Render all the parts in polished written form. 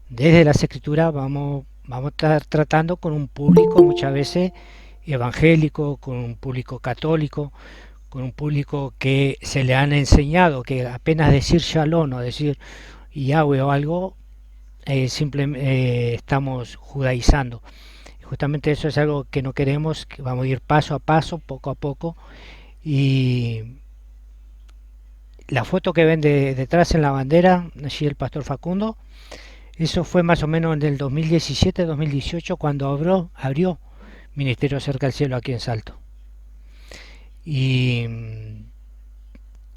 desde las escrituras vamos a estar tratando con un público muchas veces evangélico, con un público católico, con un público que se le han enseñado que apenas decir shalom o decir Yahweh o algo, simplemente estamos judaizando. Justamente eso es algo que no queremos, que vamos a ir paso a paso, poco a poco. Y la foto que ven detrás en la bandera, allí el pastor Facundo, eso fue más o menos en el 2017-2018 cuando abrió Ministerio Cerca del Cielo aquí en Salto. Y,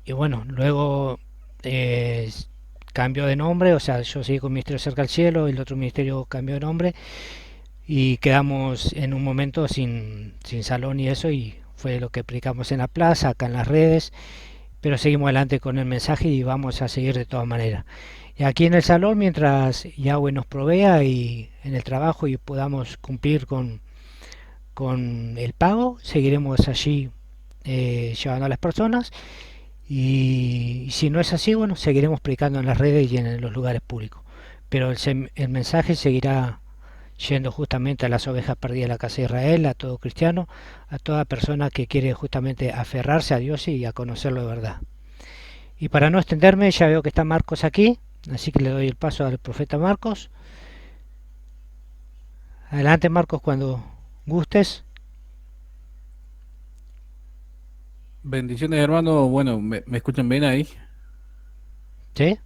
y bueno, luego eh, cambió de nombre, o sea, yo seguí con Ministerio Cerca del Cielo, el otro ministerio cambió de nombre y quedamos en un momento sin salón y eso, y fue lo que predicamos en la plaza, acá en las redes, pero seguimos adelante con el mensaje y vamos a seguir de todas maneras. Y aquí en el salón, mientras Yahweh nos provea y en el trabajo y podamos cumplir con el pago, seguiremos allí llevando a las personas y si no es así, bueno, seguiremos predicando en las redes y en los lugares públicos. Pero el mensaje seguirá yendo justamente a las ovejas perdidas de la casa de Israel, a todo cristiano, a toda persona que quiere justamente aferrarse a Dios y a conocerlo de verdad. Y para no extenderme, ya veo que está Marcos aquí, así que le doy el paso al profeta Marcos. Adelante Marcos cuando gustes. Bendiciones, hermano. Bueno, me escuchan bien ahí. ¿Sí?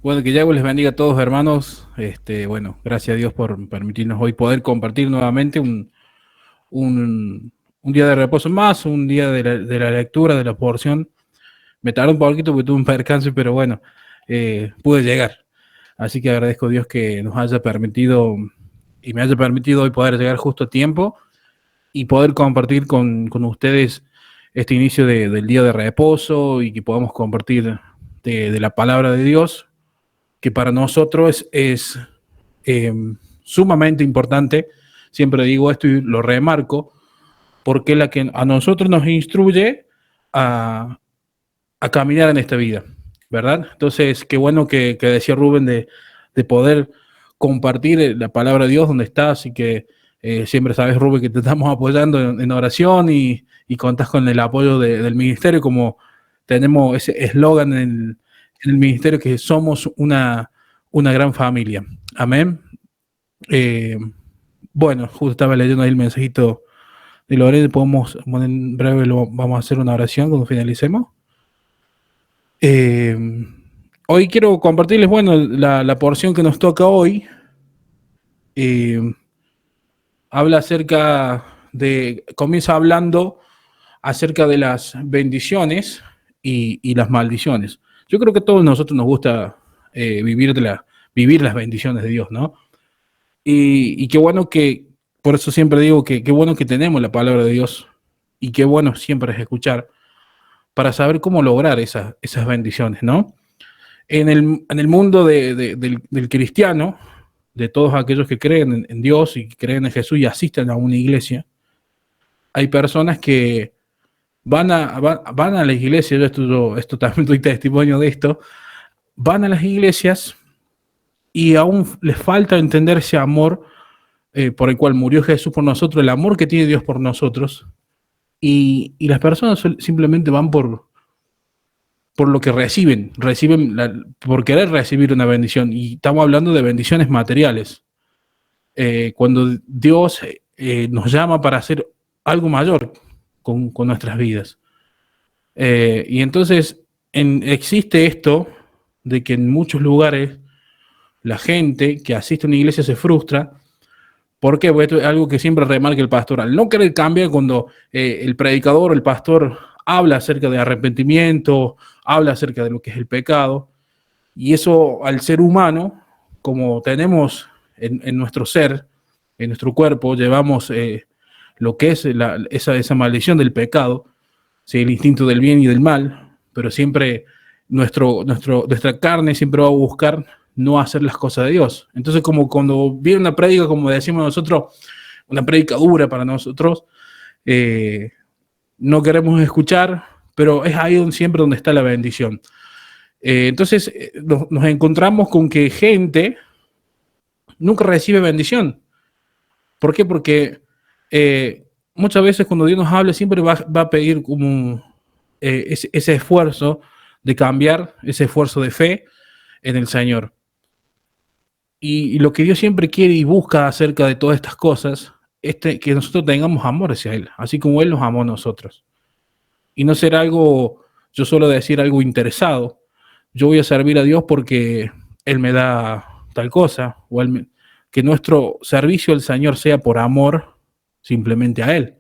Bueno, que Yahweh les bendiga a todos, hermanos. Bueno, gracias a Dios por permitirnos hoy poder compartir nuevamente un, un día de reposo más, un día de la lectura, de la porción. Me tardó un poquito porque tuve un percance, pero bueno, pude llegar. Así que agradezco a Dios que nos haya permitido y me haya permitido hoy poder llegar justo a tiempo y poder compartir con ustedes este inicio del día de reposo y que podamos compartir de la palabra de Dios, que para nosotros es eh, sumamente importante. Siempre digo esto y lo remarco, porque es la que a nosotros nos instruye a, a caminar en esta vida, ¿verdad? Entonces, qué bueno que decía Rubén de poder compartir la palabra de Dios donde estás y que siempre sabes, Rubén, que te estamos apoyando en oración y contás con el apoyo del ministerio, como tenemos ese eslogan en el ministerio que somos una gran familia. Amén. Eh, bueno, justo estaba leyendo ahí el mensajito de Lorena, podemos, bueno, en breve vamos a hacer una oración cuando finalicemos. Eh, Hoy quiero compartirles, bueno, la porción que nos toca hoy. eh, Habla acerca comienza hablando acerca de las bendiciones y las maldiciones. Yo creo que a todos nosotros nos gusta vivir las bendiciones de Dios, ¿no? Y qué bueno por eso siempre digo que qué bueno que tenemos la palabra de Dios y qué bueno siempre es escuchar para saber cómo lograr esas bendiciones, ¿no? En el mundo del cristiano, de todos aquellos que creen en Dios y que creen en Jesús y asisten a una iglesia, hay personas que van a las iglesias, esto también doy testimonio de esto, van a las iglesias y aún les falta entender ese amor por el cual murió Jesús por nosotros, el amor que tiene Dios por nosotros, y las personas simplemente van por lo que reciben por querer recibir una bendición. Y estamos hablando de bendiciones materiales. Cuando Dios nos llama para hacer algo mayor con nuestras vidas. Y entonces existe esto de que en muchos lugares la gente que asiste a una iglesia se frustra. ¿Por qué? Porque esto es algo que siempre remarca el pastor. Al no querer cambiar cuando el predicador, el pastor, habla acerca de arrepentimiento, habla acerca de lo que es el pecado, y eso al ser humano, como tenemos en nuestro ser, en nuestro cuerpo, llevamos lo que es esa maldición del pecado, ¿sí? El instinto del bien y del mal, pero siempre nuestra carne siempre va a buscar no hacer las cosas de Dios. Entonces, como cuando viene una prédica, como decimos nosotros, una prédica dura para nosotros, eh, no queremos escuchar, pero es ahí siempre donde está la bendición. Entonces nos encontramos con que gente nunca recibe bendición. ¿Por qué? Porque muchas veces cuando Dios nos habla siempre va a pedir como ese esfuerzo de cambiar, ese esfuerzo de fe en el Señor. Y lo que Dios siempre quiere y busca acerca de todas estas cosas es que nosotros tengamos amor hacia Él, así como Él nos amó a nosotros. Y no ser algo, yo suelo decir algo interesado. Yo voy a servir a Dios porque Él me da tal cosa, o que nuestro servicio al Señor sea por amor simplemente a Él,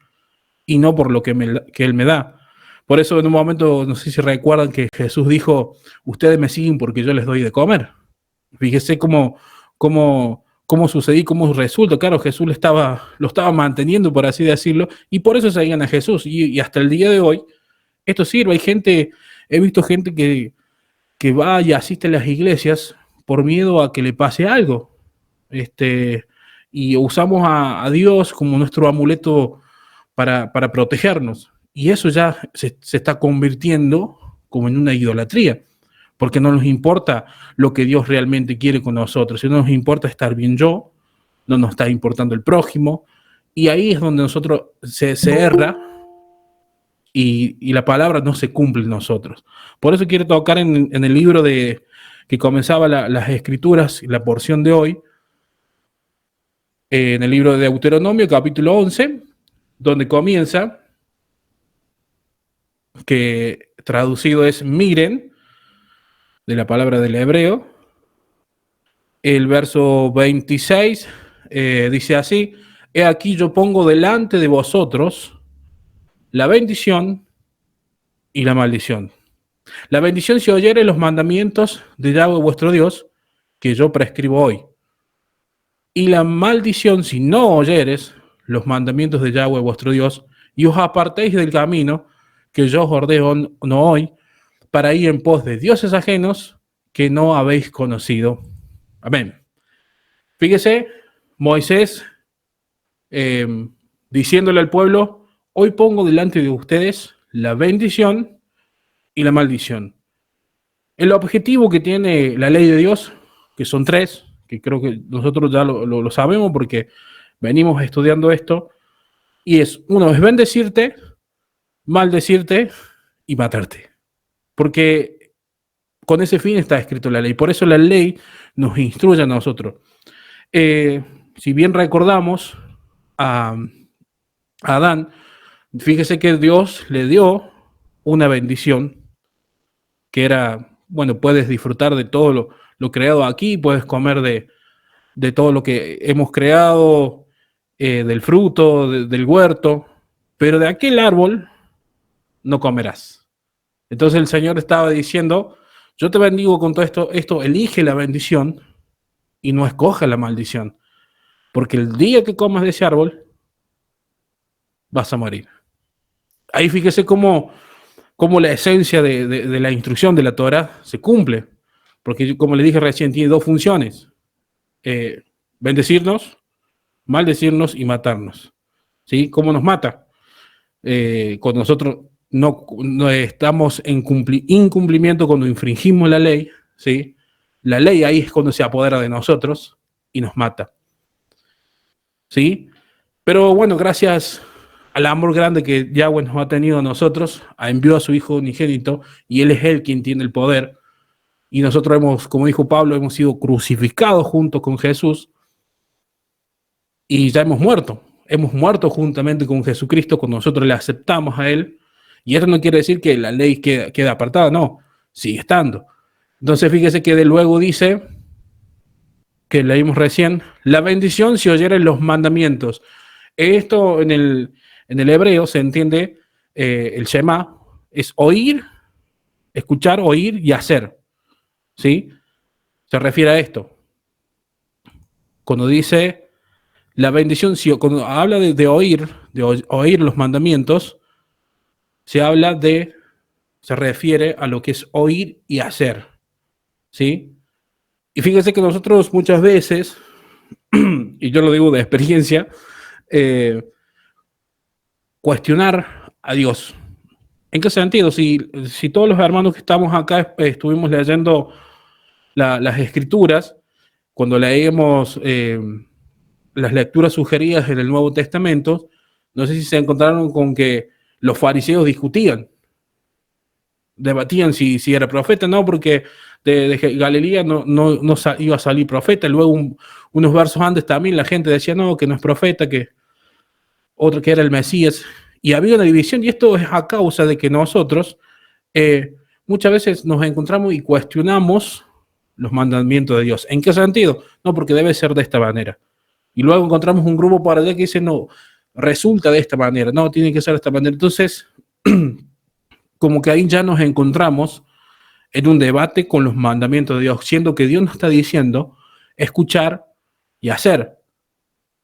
y no por lo que Él me da. Por eso en un momento, no sé si recuerdan que Jesús dijo, ustedes me siguen porque yo les doy de comer. Fíjese cómo sucedió, cómo resulta. Claro, Jesús lo estaba manteniendo, por así decirlo, y por eso seguían a Jesús. Y hasta el día de hoy, esto sirve. Hay gente, he visto gente que va y asiste a las iglesias por miedo a que le pase algo. Y usamos a Dios como nuestro amuleto para protegernos. Y eso ya se está convirtiendo como en una idolatría, porque no nos importa lo que Dios realmente quiere con nosotros, si no nos importa estar bien yo, no nos está importando el prójimo, y ahí es donde nosotros se erra y la palabra no se cumple en nosotros. Por eso quiero tocar en el libro que comenzaba las escrituras, la porción de hoy, en el libro de Deuteronomio, capítulo 11, donde comienza, que traducido es miren, de la palabra del hebreo. El verso 26 dice así, he aquí yo pongo delante de vosotros la bendición y la maldición. La bendición si oyere los mandamientos de Yahweh vuestro Dios, que yo prescribo hoy. Y la maldición si no oyeres los mandamientos de Yahweh vuestro Dios, y os apartéis del camino que yo os ordeno hoy, para ir en pos de dioses ajenos que no habéis conocido. Amén. Fíjese, Moisés diciéndole al pueblo, hoy pongo delante de ustedes la bendición y la maldición. El objetivo que tiene la ley de Dios, que son tres, que creo que nosotros ya lo sabemos porque venimos estudiando esto, y uno es bendecirte, maldecirte y matarte. Porque con ese fin está escrito la ley. Por eso la ley nos instruye a nosotros. Si bien recordamos a Adán, fíjese que Dios le dio una bendición que era, bueno, puedes disfrutar de todo lo creado aquí, puedes comer de todo lo que hemos creado, del fruto, del huerto, pero de aquel árbol no comerás. Entonces el Señor estaba diciendo, yo te bendigo con todo esto elige la bendición y no escoja la maldición, porque el día que comas de ese árbol, vas a morir. Ahí fíjese cómo la esencia de la instrucción de la Torah se cumple, porque como le dije recién, tiene dos funciones, bendecirnos, maldecirnos y matarnos. ¿Sí? ¿Cómo nos mata? Cuando nosotros no estamos en incumplimiento, cuando infringimos la ley, ¿sí? La ley ahí es cuando se apodera de nosotros y nos mata. ¿Sí? Pero bueno, gracias al amor grande que Yahweh nos ha tenido a nosotros, envió a su Hijo unigénito y Él es Él quien tiene el poder. Y nosotros hemos, como dijo Pablo, hemos sido crucificados junto con Jesús y ya hemos muerto. Hemos muerto juntamente con Jesucristo cuando nosotros le aceptamos a Él. Y esto no quiere decir que la ley queda apartada, no, sigue estando. Entonces fíjese que de luego dice, que leímos recién, la bendición si oyeren los mandamientos. Esto en el hebreo se entiende, el Shema es oír, escuchar, oír y hacer. ¿Sí? Se refiere a esto. Cuando dice la bendición, cuando habla de oír los mandamientos, se refiere a lo que es oír y hacer. ¿Sí? Y fíjense que nosotros muchas veces, y yo lo digo de experiencia, cuestionar a Dios. ¿En qué sentido? Si todos los hermanos que estamos acá estuvimos leyendo las escrituras, cuando leemos las lecturas sugeridas en el Nuevo Testamento, no sé si se encontraron con que los fariseos discutían, debatían si era profeta, no, porque de Galilea no iba a salir profeta. Luego, unos versos antes también la gente decía, no, que no es profeta, que otro que era el Mesías. Y había una división, y esto es a causa de que nosotros muchas veces nos encontramos y cuestionamos los mandamientos de Dios. ¿En qué sentido? No, porque debe ser de esta manera. Y luego encontramos un grupo por allá que dice, no, resulta de esta manera, no, tiene que ser de esta manera. Entonces, como que ahí ya nos encontramos en un debate con los mandamientos de Dios, siendo que Dios nos está diciendo escuchar y hacer,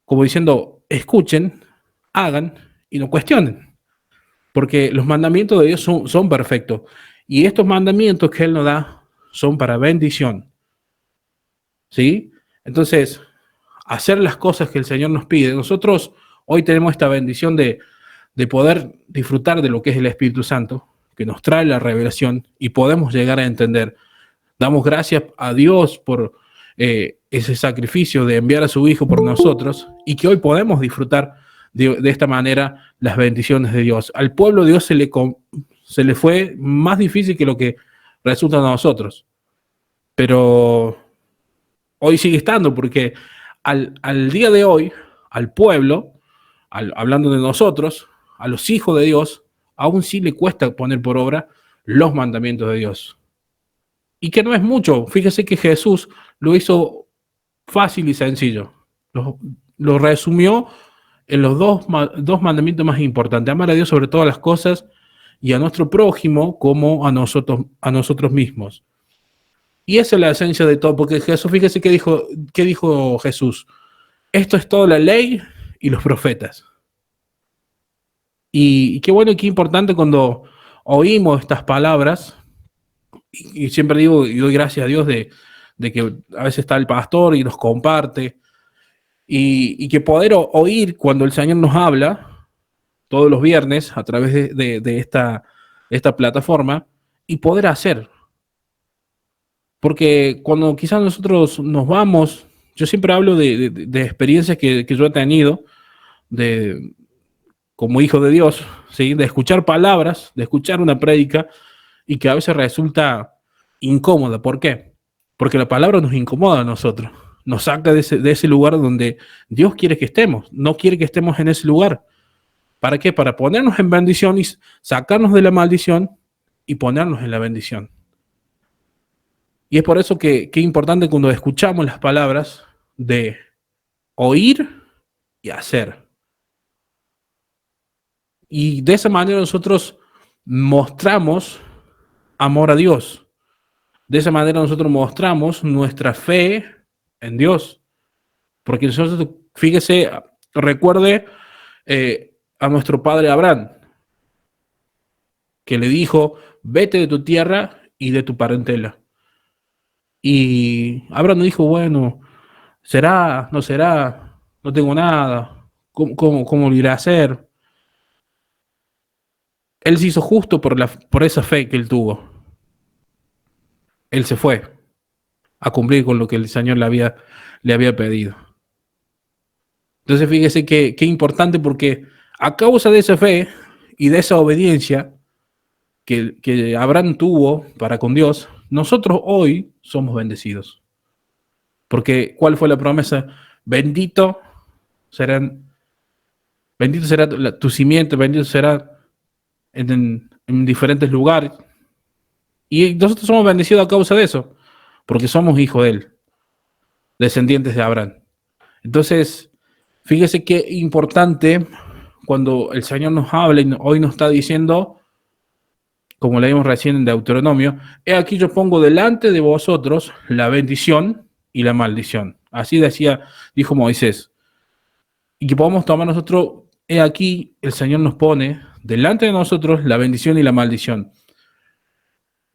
como diciendo, escuchen, hagan y no cuestionen, porque los mandamientos de Dios son perfectos, y estos mandamientos que Él nos da son para bendición, ¿sí? Entonces, hacer las cosas que el Señor nos pide. Nosotros hoy tenemos esta bendición de poder disfrutar de lo que es el Espíritu Santo, que nos trae la revelación y podemos llegar a entender. Damos gracias a Dios por ese sacrificio de enviar a su Hijo por nosotros y que hoy podemos disfrutar de esta manera las bendiciones de Dios. Al pueblo de Dios se le fue más difícil que lo que resulta a nosotros, pero hoy sigue estando porque al día de hoy, al pueblo, hablando de nosotros, a los hijos de Dios, aún sí le cuesta poner por obra los mandamientos de Dios. Y que no es mucho. Fíjese que Jesús lo hizo fácil y sencillo. Lo resumió en los dos mandamientos más importantes. Amar a Dios sobre todas las cosas y a nuestro prójimo como a nosotros mismos. Y esa es la esencia de todo, porque Jesús, fíjese qué dijo Jesús. Esto es toda la ley y los profetas. Y qué bueno y qué importante cuando oímos estas palabras, y siempre digo y doy gracias a Dios de que a veces está el pastor y nos comparte, y que poder oír cuando el Señor nos habla todos los viernes a través de esta plataforma y poder hacer. Porque cuando quizás nosotros nos vamos, yo siempre hablo de experiencias que yo he tenido como hijo de Dios, ¿sí? De escuchar palabras, de escuchar una prédica y que a veces resulta incómoda. ¿Por qué? Porque la palabra nos incomoda a nosotros, nos saca de ese lugar donde Dios quiere que estemos, no quiere que estemos en ese lugar. ¿Para qué? Para ponernos en bendición y sacarnos de la maldición y ponernos en la bendición. Y es por eso que es importante cuando escuchamos las palabras de oír y hacer. Y de esa manera nosotros mostramos amor a Dios. De esa manera nosotros mostramos nuestra fe en Dios. Porque nosotros, fíjese, recuerde a nuestro padre Abraham, que le dijo, vete de tu tierra y de tu parentela. Y Abraham dijo, bueno, será, no será, no tengo nada, ¿cómo lo irá a hacer? Él se hizo justo por esa fe que él tuvo. Él se fue a cumplir con lo que el Señor le había pedido. Entonces fíjese qué importante, porque a causa de esa fe y de esa obediencia que Abraham tuvo para con Dios, nosotros hoy somos bendecidos. Porque ¿cuál fue la promesa? Bendito será tu simiente, bendito será en diferentes lugares. Y nosotros somos bendecidos a causa de eso, porque somos hijos de él, descendientes de Abraham. Entonces, fíjese qué importante cuando el Señor nos habla y hoy nos está diciendo, como leímos recién en Deuteronomio, he aquí yo pongo delante de vosotros la bendición y la maldición. Así dijo Moisés. Y que podamos tomar nosotros, he aquí el Señor nos pone delante de nosotros la bendición y la maldición.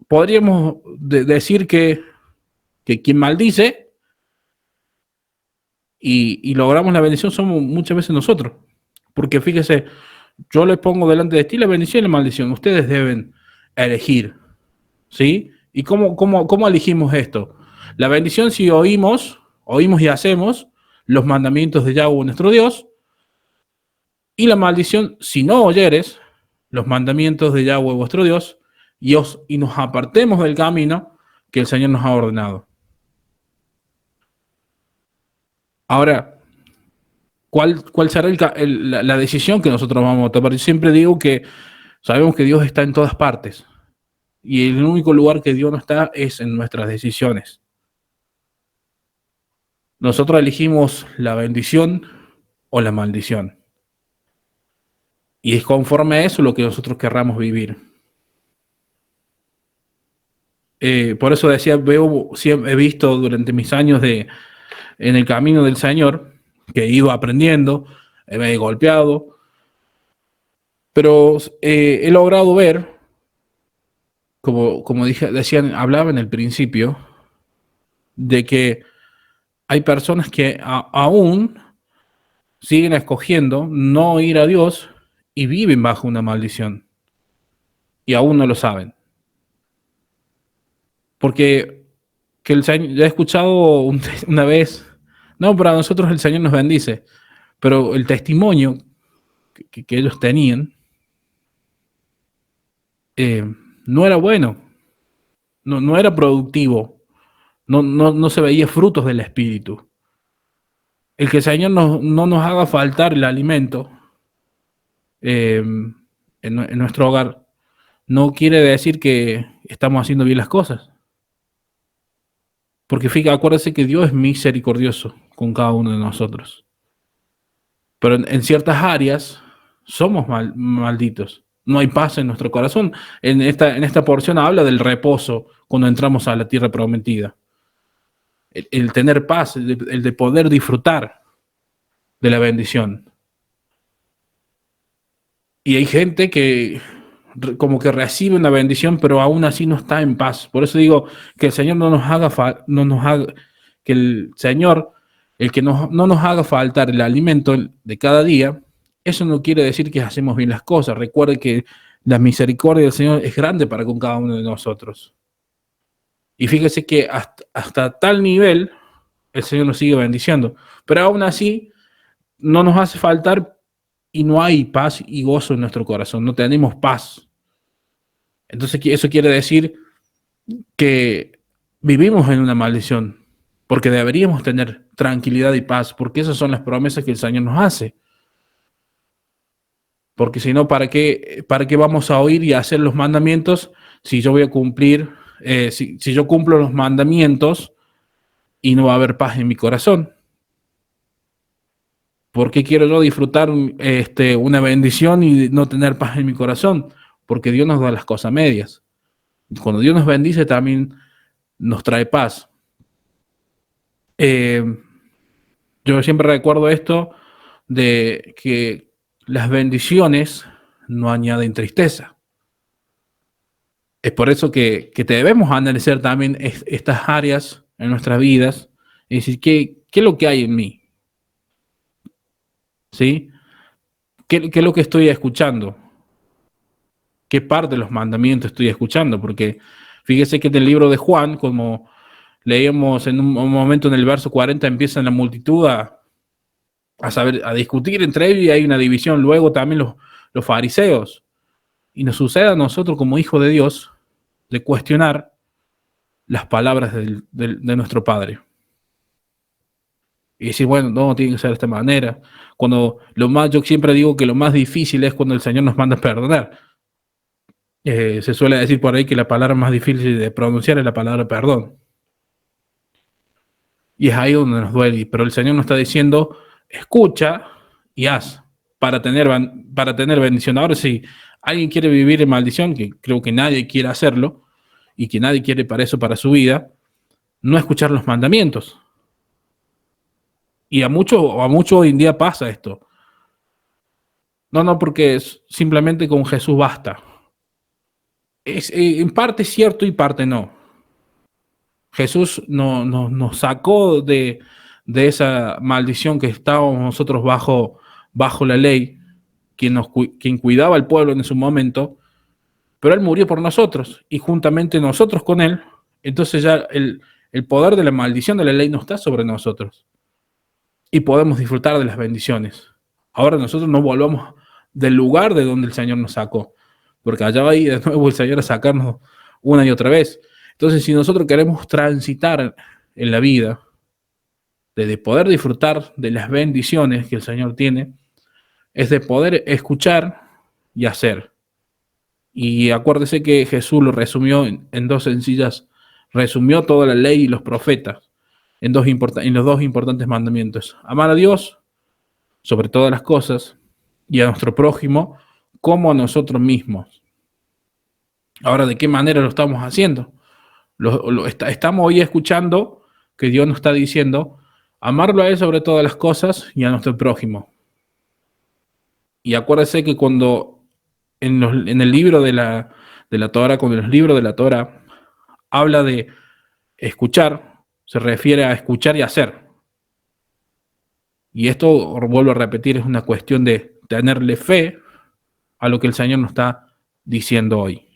Podríamos decir que quien maldice y logramos la bendición somos muchas veces nosotros. Porque fíjese, yo les pongo delante de ti la bendición y la maldición. Ustedes deben elegir, ¿sí? ¿Y cómo elegimos esto? La bendición, si oímos oímos y hacemos los mandamientos de Yahweh nuestro Dios, y la maldición, si no oyeres los mandamientos de Yahweh vuestro Dios, y nos apartemos del camino que el Señor nos ha ordenado. Ahora, ¿cuál será la decisión que nosotros vamos a tomar? Yo siempre digo que sabemos que Dios está en todas partes, y el único lugar que Dios no está es en nuestras decisiones. Nosotros elegimos la bendición o la maldición. Y es conforme a eso lo que nosotros querramos vivir. Por eso decía, he visto durante mis años en el camino del Señor, que he ido aprendiendo, me he golpeado, pero he logrado ver, como hablaba en el principio, de que hay personas que aún siguen escogiendo no ir a Dios y viven bajo una maldición y aún no lo saben. Porque que el Señor, ya he escuchado una vez, no, para nosotros el Señor nos bendice, pero el testimonio que ellos tenían no era bueno, no era productivo, no se veía frutos del Espíritu. El que el Señor no nos haga faltar el alimento en nuestro hogar no quiere decir que estamos haciendo bien las cosas. Porque acuérdense que Dios es misericordioso con cada uno de nosotros. Pero en ciertas áreas somos malditos. No hay paz en nuestro corazón. En esta porción habla del reposo cuando entramos a la tierra prometida. El tener paz, el de poder disfrutar de la bendición. Y hay gente que como que recibe una bendición, pero aún así no está en paz. Por eso digo que el Señor no nos haga, que el Señor, el que no nos haga faltar el alimento de cada día, eso no quiere decir que hacemos bien las cosas. Recuerde que la misericordia del Señor es grande para con cada uno de nosotros. Y fíjese que hasta tal nivel el Señor nos sigue bendiciendo. Pero aún así no nos hace faltar y no hay paz y gozo en nuestro corazón. No tenemos paz. Entonces eso quiere decir que vivimos en una maldición, porque deberíamos tener tranquilidad y paz, porque esas son las promesas que el Señor nos hace. Porque si no, ¿para qué vamos a oír y a hacer los mandamientos si yo voy a cumplir, si yo cumplo los mandamientos y no va a haber paz en mi corazón? ¿Por qué quiero yo disfrutar una bendición y no tener paz en mi corazón? Porque Dios nos da las cosas medias. Cuando Dios nos bendice también nos trae paz. Yo siempre recuerdo esto de que las bendiciones no añaden tristeza. Es por eso que debemos analizar también estas áreas en nuestras vidas y decir, ¿qué es lo que hay en mí? ¿Sí? ¿Qué es lo que estoy escuchando? ¿Qué parte de los mandamientos estoy escuchando? Porque fíjese que en el libro de Juan, como leíamos en un momento en el verso 40, empiezan la multitud a discutir entre ellos y hay una división. Luego también los fariseos. Y nos sucede a nosotros como hijos de Dios de cuestionar las palabras de nuestro Padre. Y decir, bueno, no, tiene que ser de esta manera. Yo siempre digo que lo más difícil es cuando el Señor nos manda a perdonar. Se suele decir por ahí que la palabra más difícil de pronunciar es la palabra perdón. Y es ahí donde nos duele. Pero el Señor nos está diciendo, escucha y haz para tener bendición. Ahora, si alguien quiere vivir en maldición, que creo que nadie quiere hacerlo, y que nadie quiere para eso, para su vida, no escuchar los mandamientos. Y a mucho hoy en día pasa esto. No, porque simplemente con Jesús basta. En parte cierto y parte no. Jesús nos sacó de esa maldición que estábamos nosotros bajo la ley, quien cuidaba al pueblo en su momento, pero Él murió por nosotros y juntamente nosotros con Él. Entonces ya el El poder de la maldición de la ley no está sobre nosotros y podemos disfrutar de las bendiciones. Ahora nosotros no volvamos del lugar de donde el Señor nos sacó, porque allá va a ir de nuevo el Señor a sacarnos una y otra vez. Entonces, si nosotros queremos transitar en la vida, de poder disfrutar de las bendiciones que el Señor tiene, es de poder escuchar y hacer. Y acuérdese que Jesús lo resumió en dos sencillas, resumió toda la ley y los profetas en los dos importantes mandamientos: amar a Dios sobre todas las cosas y a nuestro prójimo como a nosotros mismos. Ahora, ¿de qué manera lo estamos haciendo? Estamos hoy escuchando que Dios nos está diciendo amarlo a Él sobre todas las cosas y a nuestro prójimo. Y acuérdese que cuando en el libro de la Torah, cuando los libros de la Torah habla de escuchar, se refiere a escuchar y hacer. Y esto, vuelvo a repetir, es una cuestión de tenerle fe a lo que el Señor nos está diciendo hoy.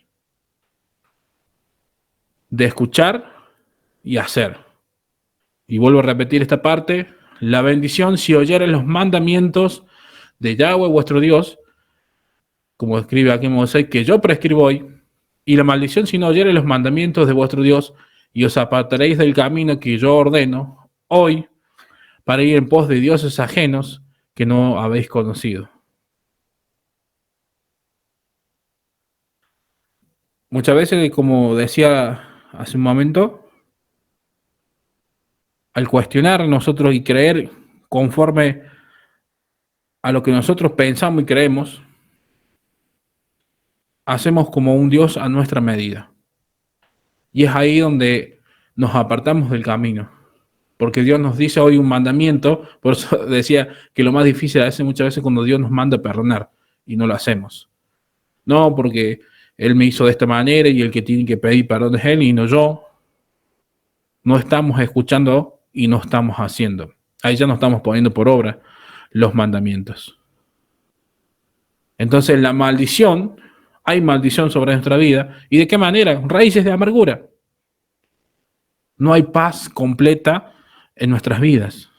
De escuchar y hacer. Y vuelvo a repetir esta parte: la bendición si oyeren los mandamientos de Yahweh vuestro Dios, como escribe aquí Moisés, que yo prescribo hoy, y la maldición si no oyeren los mandamientos de vuestro Dios y os apartaréis del camino que yo ordeno hoy para ir en pos de dioses ajenos que no habéis conocido. Muchas veces, como decía hace un momento, al cuestionar nosotros y creer conforme a lo que nosotros pensamos y creemos, hacemos como un Dios a nuestra medida. Y es ahí donde nos apartamos del camino. Porque Dios nos dice hoy un mandamiento, por eso decía que lo más difícil a veces, muchas veces, cuando Dios nos manda a perdonar y no lo hacemos. No, porque Él me hizo de esta manera y el que tiene que pedir perdón es Él y no yo. No estamos escuchando y no estamos haciendo. Ahí ya no estamos poniendo por obra los mandamientos. Entonces la maldición, hay maldición sobre nuestra vida. ¿Y de qué manera? Raíces de amargura. No hay paz completa en nuestras vidas.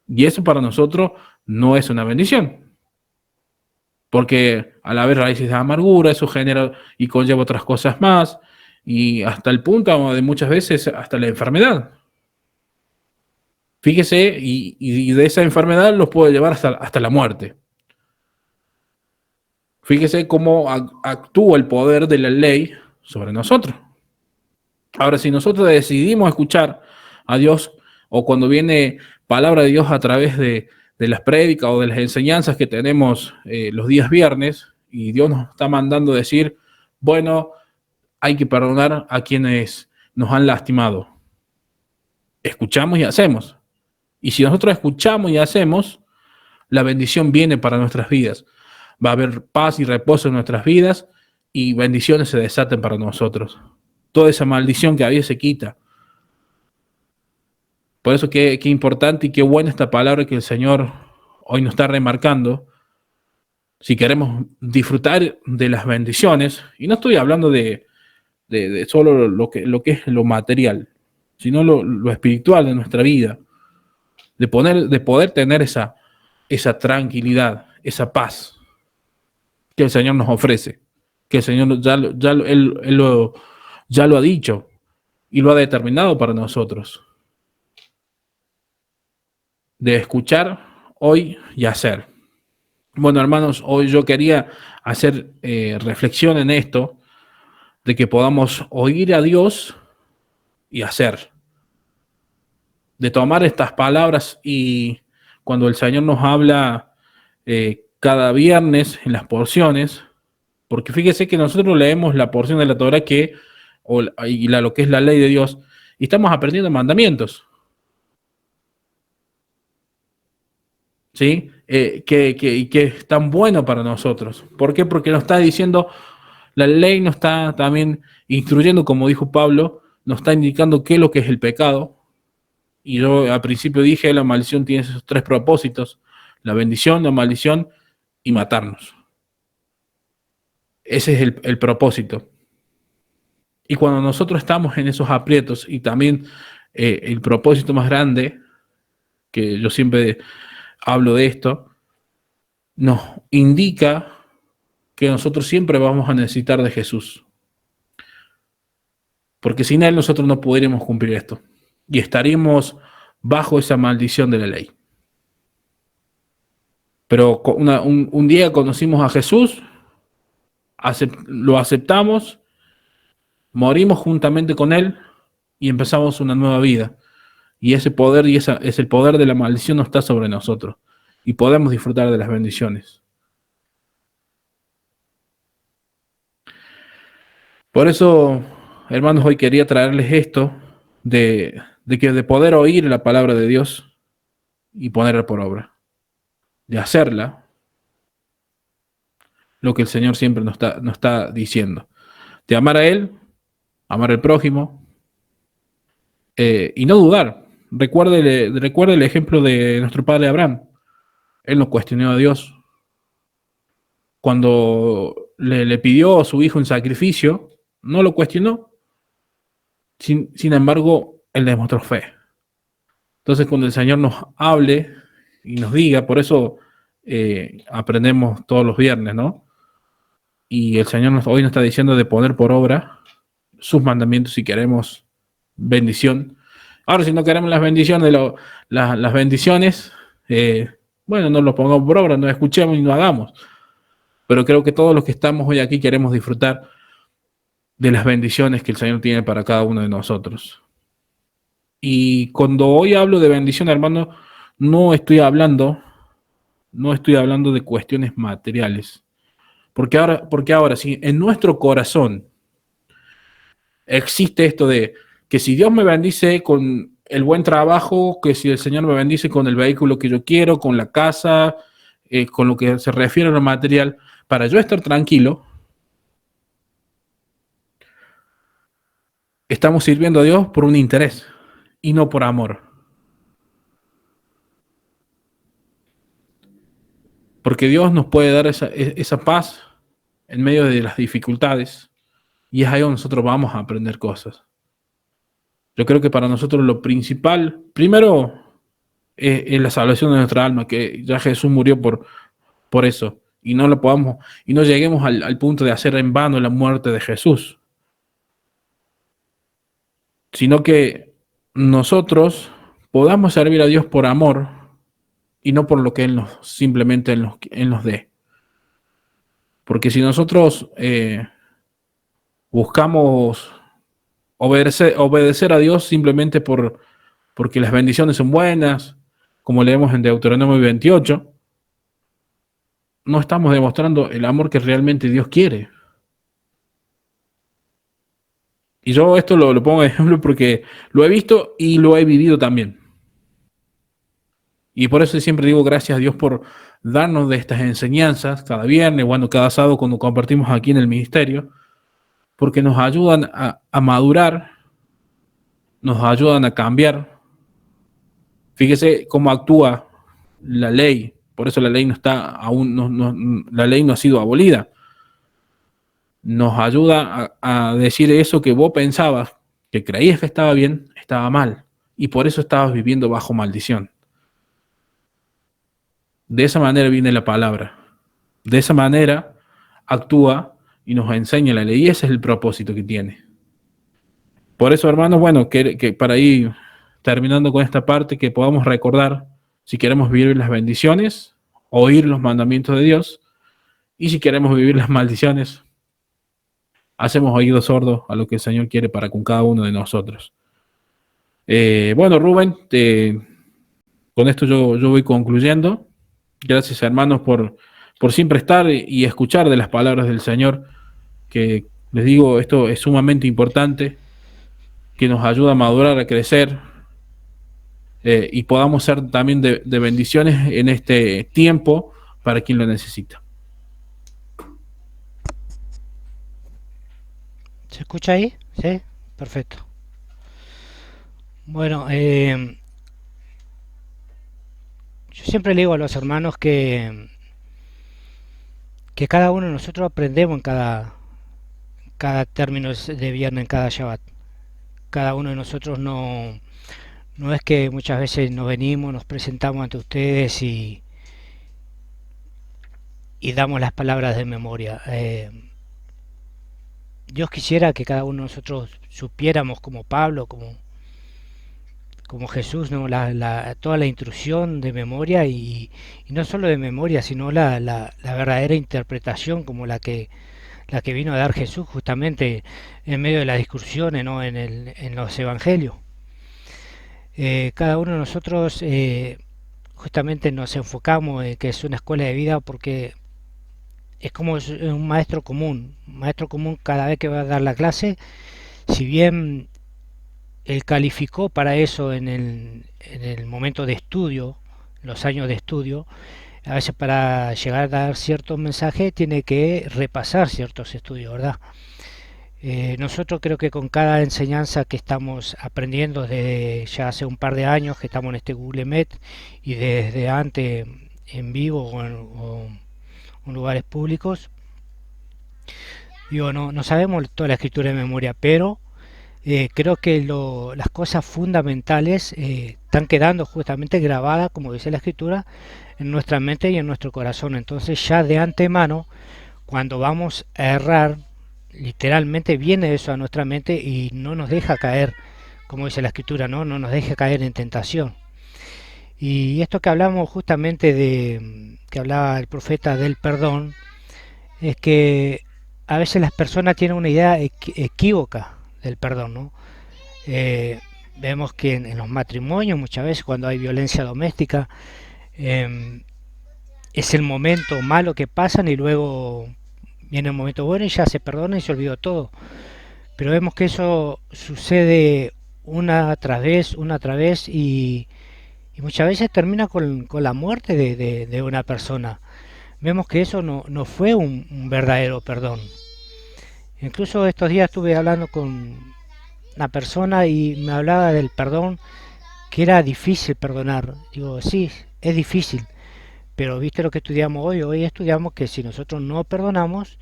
Y eso para nosotros no es una bendición. Porque al haber raíces de amargura, eso genera y conlleva otras cosas más. Y hasta el punto de muchas veces hasta la enfermedad. Fíjese, y de esa enfermedad los puede llevar hasta la muerte. Fíjese cómo actúa el poder de la ley sobre nosotros. Ahora, si nosotros decidimos escuchar a Dios, o cuando viene palabra de Dios a través de las prédicas o de las enseñanzas que tenemos los días viernes, y Dios nos está mandando decir, bueno, hay que perdonar a quienes nos han lastimado. Escuchamos y hacemos. Y si nosotros escuchamos y hacemos, la bendición viene para nuestras vidas. Va a haber paz y reposo en nuestras vidas y bendiciones se desaten para nosotros. Toda esa maldición que había se quita. Por eso qué importante y qué buena esta palabra que el Señor hoy nos está remarcando. Si queremos disfrutar de las bendiciones, y no estoy hablando de solo lo que es lo material, sino lo espiritual de nuestra vida, de poder tener esa tranquilidad, esa paz que el Señor nos ofrece, que el Señor ya lo ha dicho y lo ha determinado para nosotros, de escuchar hoy y hacer. Bueno, hermanos, hoy yo quería hacer reflexión en esto, de que podamos oír a Dios y hacer, de tomar estas palabras y cuando el Señor nos habla cada viernes en las porciones, porque fíjese que nosotros leemos la porción de la Torah lo que es la ley de Dios y estamos aprendiendo mandamientos. ¿Sí? Que es tan bueno para nosotros. ¿Por qué? Porque nos está diciendo, la ley nos está también instruyendo, como dijo Pablo, nos está indicando qué es lo que es el pecado. Y yo al principio dije, la maldición tiene esos tres propósitos: la bendición, la maldición y matarnos. Ese es el propósito. Y cuando nosotros estamos en esos aprietos, y también el propósito más grande, que yo siempre hablo de esto, nos indica que nosotros siempre vamos a necesitar de Jesús. Porque sin Él nosotros no podríamos cumplir esto. Y estaríamos bajo esa maldición de la ley. Pero un día conocimos a Jesús, lo aceptamos, morimos juntamente con Él y empezamos una nueva vida. Y ese poder y es el poder de la maldición no está sobre nosotros. Y podemos disfrutar de las bendiciones. Por eso, hermanos, hoy quería traerles esto de poder oír la palabra de Dios y ponerla por obra, de hacerla, lo que el Señor siempre nos está diciendo, de amar a Él, amar al prójimo y no dudar. Recuerde el ejemplo de nuestro padre Abraham. Él no cuestionó a Dios. Cuando le pidió a su hijo en sacrificio, no lo cuestionó. Sin embargo, él demostró fe. Entonces, cuando el Señor nos hable y nos diga, por eso aprendemos todos los viernes, ¿no? Y el Señor hoy nos está diciendo de poner por obra sus mandamientos si queremos bendición. Ahora, si no queremos las bendiciones, las bendiciones, bueno, no lo pongamos por obra, no escuchemos y no hagamos. Pero creo que todos los que estamos hoy aquí queremos disfrutar de las bendiciones que el Señor tiene para cada uno de nosotros. Y cuando hoy hablo de bendición, hermano, no estoy hablando, no estoy hablando de cuestiones materiales. Porque ahora, si en nuestro corazón existe esto de que si Dios me bendice con el buen trabajo, que si el Señor me bendice con el vehículo que yo quiero, con la casa, con lo que se refiere a lo material, para yo estar tranquilo, estamos sirviendo a Dios por un interés y no por amor. Porque Dios nos puede dar esa paz en medio de las dificultades y es ahí donde nosotros vamos a aprender cosas. Yo creo que para nosotros lo principal, primero, es la salvación de nuestra alma, que ya Jesús murió por eso y no lo podamos y no lleguemos al punto de hacer en vano la muerte de Jesús, sino que nosotros podamos servir a Dios por amor y no por lo que Él simplemente Él nos dé. Porque si nosotros buscamos obedecer a Dios simplemente porque las bendiciones son buenas, como leemos en Deuteronomio 28, no estamos demostrando el amor que realmente Dios quiere. Y yo esto lo pongo de ejemplo porque lo he visto y lo he vivido también. Y por eso siempre digo gracias a Dios por darnos de estas enseñanzas cada viernes, bueno, cada sábado cuando compartimos aquí en el ministerio, porque nos ayudan a madurar, nos ayudan a cambiar. Fíjese cómo actúa la ley, por eso la ley no está aún, la ley no ha sido abolida. Nos ayuda a decir eso que vos pensabas, que creías que estaba bien, estaba mal, y por eso estabas viviendo bajo maldición. De esa manera viene la palabra. De esa manera actúa y nos enseña la ley. Y ese es el propósito que tiene. Por eso, hermanos, bueno, que para ir terminando con esta parte, que podamos recordar, si queremos vivir las bendiciones, oír los mandamientos de Dios, y si queremos vivir las maldiciones, hacemos oídos sordos a lo que el Señor quiere para con cada uno de nosotros. Bueno, Rubén, con esto yo voy concluyendo. Gracias, hermanos, por siempre estar y escuchar de las palabras del Señor, que les digo, esto es sumamente importante, que nos ayuda a madurar, a crecer, y podamos ser también de bendiciones en este tiempo para quien lo necesita. ¿Se escucha ahí? Sí, perfecto. Bueno, yo siempre le digo a los hermanos que cada uno de nosotros aprendemos en cada término de viernes en cada Shabbat. Cada uno de nosotros no es que muchas veces nos venimos, nos presentamos ante ustedes y damos las palabras de memoria. Dios quisiera que cada uno de nosotros supiéramos como Pablo, como Jesús, ¿no? Toda la instrucción de memoria y no solo de memoria, sino la verdadera interpretación como la que vino a dar Jesús justamente en medio de las discusiones, ¿no? En los evangelios. Cada uno de nosotros justamente nos enfocamos en que es una escuela de vida porque es como un maestro común cada vez que va a dar la clase, si bien él calificó para eso en el momento de estudio, los años de estudio, a veces para llegar a dar ciertos mensajes tiene que repasar ciertos estudios, ¿verdad? Nosotros creo que con cada enseñanza que estamos aprendiendo desde ya hace un par de años que estamos en este Google Meet y desde antes en vivo o en lugares públicos, digo, no sabemos toda la escritura de memoria, pero creo que las cosas fundamentales están quedando justamente grabadas, como dice la escritura, en nuestra mente y en nuestro corazón. Entonces ya de antemano, cuando vamos a errar, literalmente viene eso a nuestra mente y no nos deja caer, como dice la escritura, no nos deja caer en tentación. Y esto que hablamos justamente que hablaba el profeta del perdón, es que a veces las personas tienen una idea equívoca del perdón, ¿no? Eh, Vemos que en los matrimonios muchas veces cuando hay violencia doméstica eh, es el momento malo que pasan y luego viene el momento bueno y ya se perdona y se olvidó todo. Pero vemos que eso sucede una tras vez y muchas veces termina con la muerte de una persona. Vemos que eso no fue un verdadero perdón. Incluso estos días estuve hablando con una persona y me hablaba del perdón, que era difícil perdonar. Digo, sí, es difícil, pero viste lo que estudiamos hoy. Hoy estudiamos que si nosotros no perdonamos,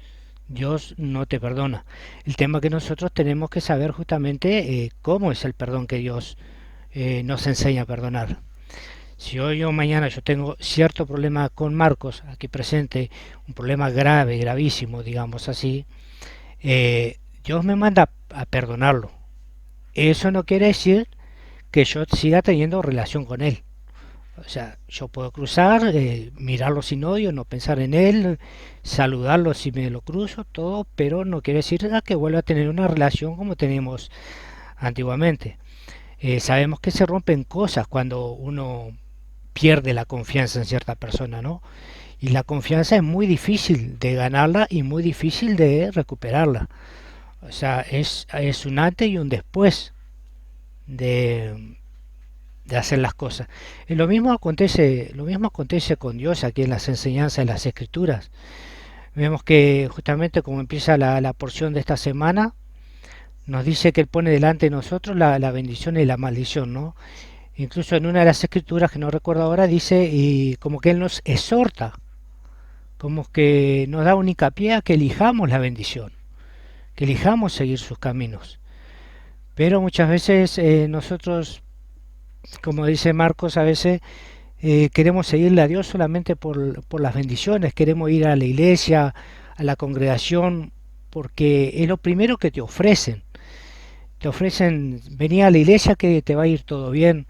Dios no te perdona. El tema que nosotros tenemos que saber justamente cómo es el perdón que Dios nos enseña a perdonar. Si hoy o mañana yo tengo cierto problema con Marcos, aquí presente, un problema grave, gravísimo, digamos así, Dios me manda a perdonarlo. Eso no quiere decir que yo siga teniendo relación con él. O sea, yo puedo cruzar, mirarlo sin odio, no pensar en él, saludarlo si me lo cruzo, todo, pero no quiere decir que vuelva a tener una relación como teníamos antiguamente. Sabemos que se rompen cosas cuando uno pierde la confianza en cierta persona, ¿no? Y la confianza es muy difícil de ganarla y muy difícil de recuperarla. O sea, es un antes y un después de, de hacer las cosas. Y lo mismo acontece con Dios aquí en las enseñanzas de las Escrituras. Vemos que justamente como empieza la porción de esta semana, nos dice que Él pone delante de nosotros la bendición y la maldición, ¿no? Incluso en una de las escrituras que no recuerdo ahora dice y como que Él nos exhorta, como que nos da un hincapié a que elijamos la bendición, que elijamos seguir sus caminos. Pero muchas veces nosotros, como dice Marcos, a veces queremos seguirle a Dios solamente por las bendiciones, queremos ir a la iglesia, a la congregación, porque es lo primero que te ofrecen. Te ofrecen venir a la iglesia que te va a ir todo bien,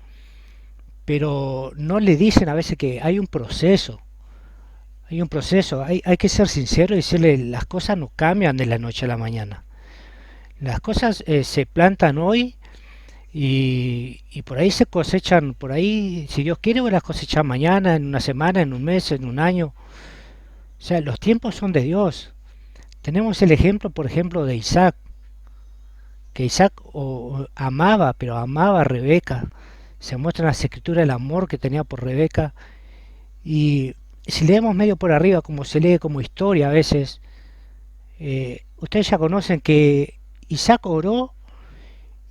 pero no le dicen a veces que hay un proceso, hay que ser sincero y decirle las cosas no cambian de la noche a la mañana. Las cosas se plantan hoy y por ahí se cosechan, por ahí, si Dios quiere, las cosechan mañana, en una semana, en un mes, en un año. O sea, los tiempos son de Dios. Tenemos el ejemplo, por ejemplo, de Isaac, que Isaac amaba, pero amaba a Rebeca. Se muestra en las escrituras el amor que tenía por Rebeca. Y si leemos medio por arriba, como se lee como historia a veces, ustedes ya conocen que Isaac oró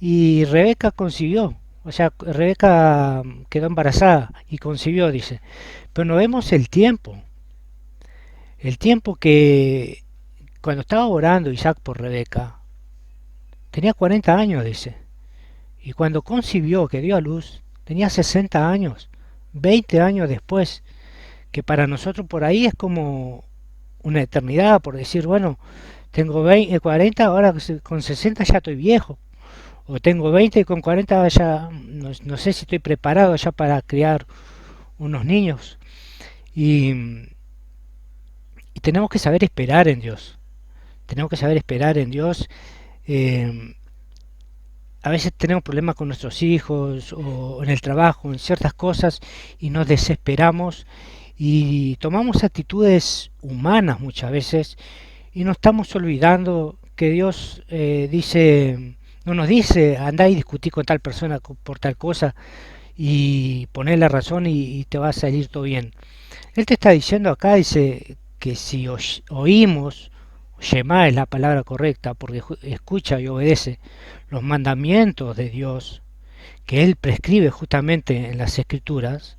y Rebeca concibió. O sea, Rebeca quedó embarazada y concibió, dice. Pero no vemos el tiempo cuando estaba orando Isaac por Rebeca, tenía 40 años, dice. Y cuando concibió, que dio a luz, tenía 60 años, 20 años después, que para nosotros por ahí es como una eternidad, por decir, bueno, tengo 20, 40, ahora con 60 ya estoy viejo. O tengo 20 y con 40 ya no sé si estoy preparado ya para criar unos niños. Y, y tenemos que saber esperar en Dios. Tenemos que saber esperar en Dios. Eh, a veces tenemos problemas con nuestros hijos o en el trabajo, en ciertas cosas, y nos desesperamos y tomamos actitudes humanas muchas veces y nos estamos olvidando que Dios dice, no nos dice andá y discutí con tal persona por tal cosa y poner la razón y te va a salir todo bien. Él te está diciendo acá, dice que si oímos, Shema es la palabra correcta, porque escucha y obedece los mandamientos de Dios, que Él prescribe justamente en las Escrituras,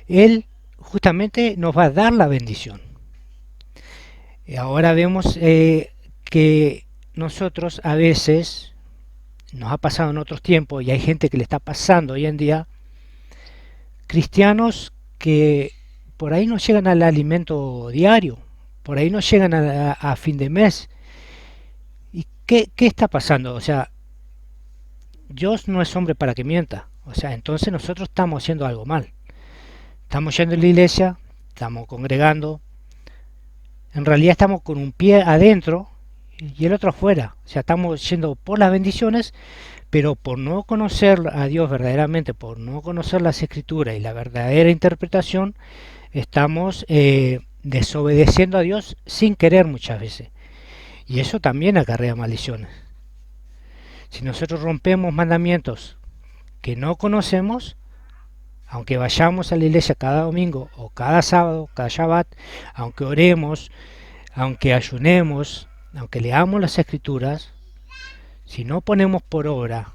Él justamente nos va a dar la bendición. Y ahora vemos que nosotros a veces, nos ha pasado en otros tiempos, y hay gente que le está pasando hoy en día, cristianos que por ahí no llegan al alimento diario, por ahí no llegan a fin de mes. ¿Y qué está pasando? O sea, Dios no es hombre para que mienta. O sea, entonces nosotros estamos haciendo algo mal. Estamos yendo a la iglesia, estamos congregando, en realidad estamos con un pie adentro y el otro afuera. O sea, estamos yendo por las bendiciones, pero por no conocer a Dios verdaderamente, por no conocer las escrituras y la verdadera interpretación, estamos desobedeciendo a Dios sin querer muchas veces. Y eso también acarrea maldiciones. Si nosotros rompemos mandamientos que no conocemos, aunque vayamos a la iglesia cada domingo o cada sábado, cada Shabbat, aunque oremos, aunque ayunemos, aunque leamos las escrituras, si no ponemos por obra,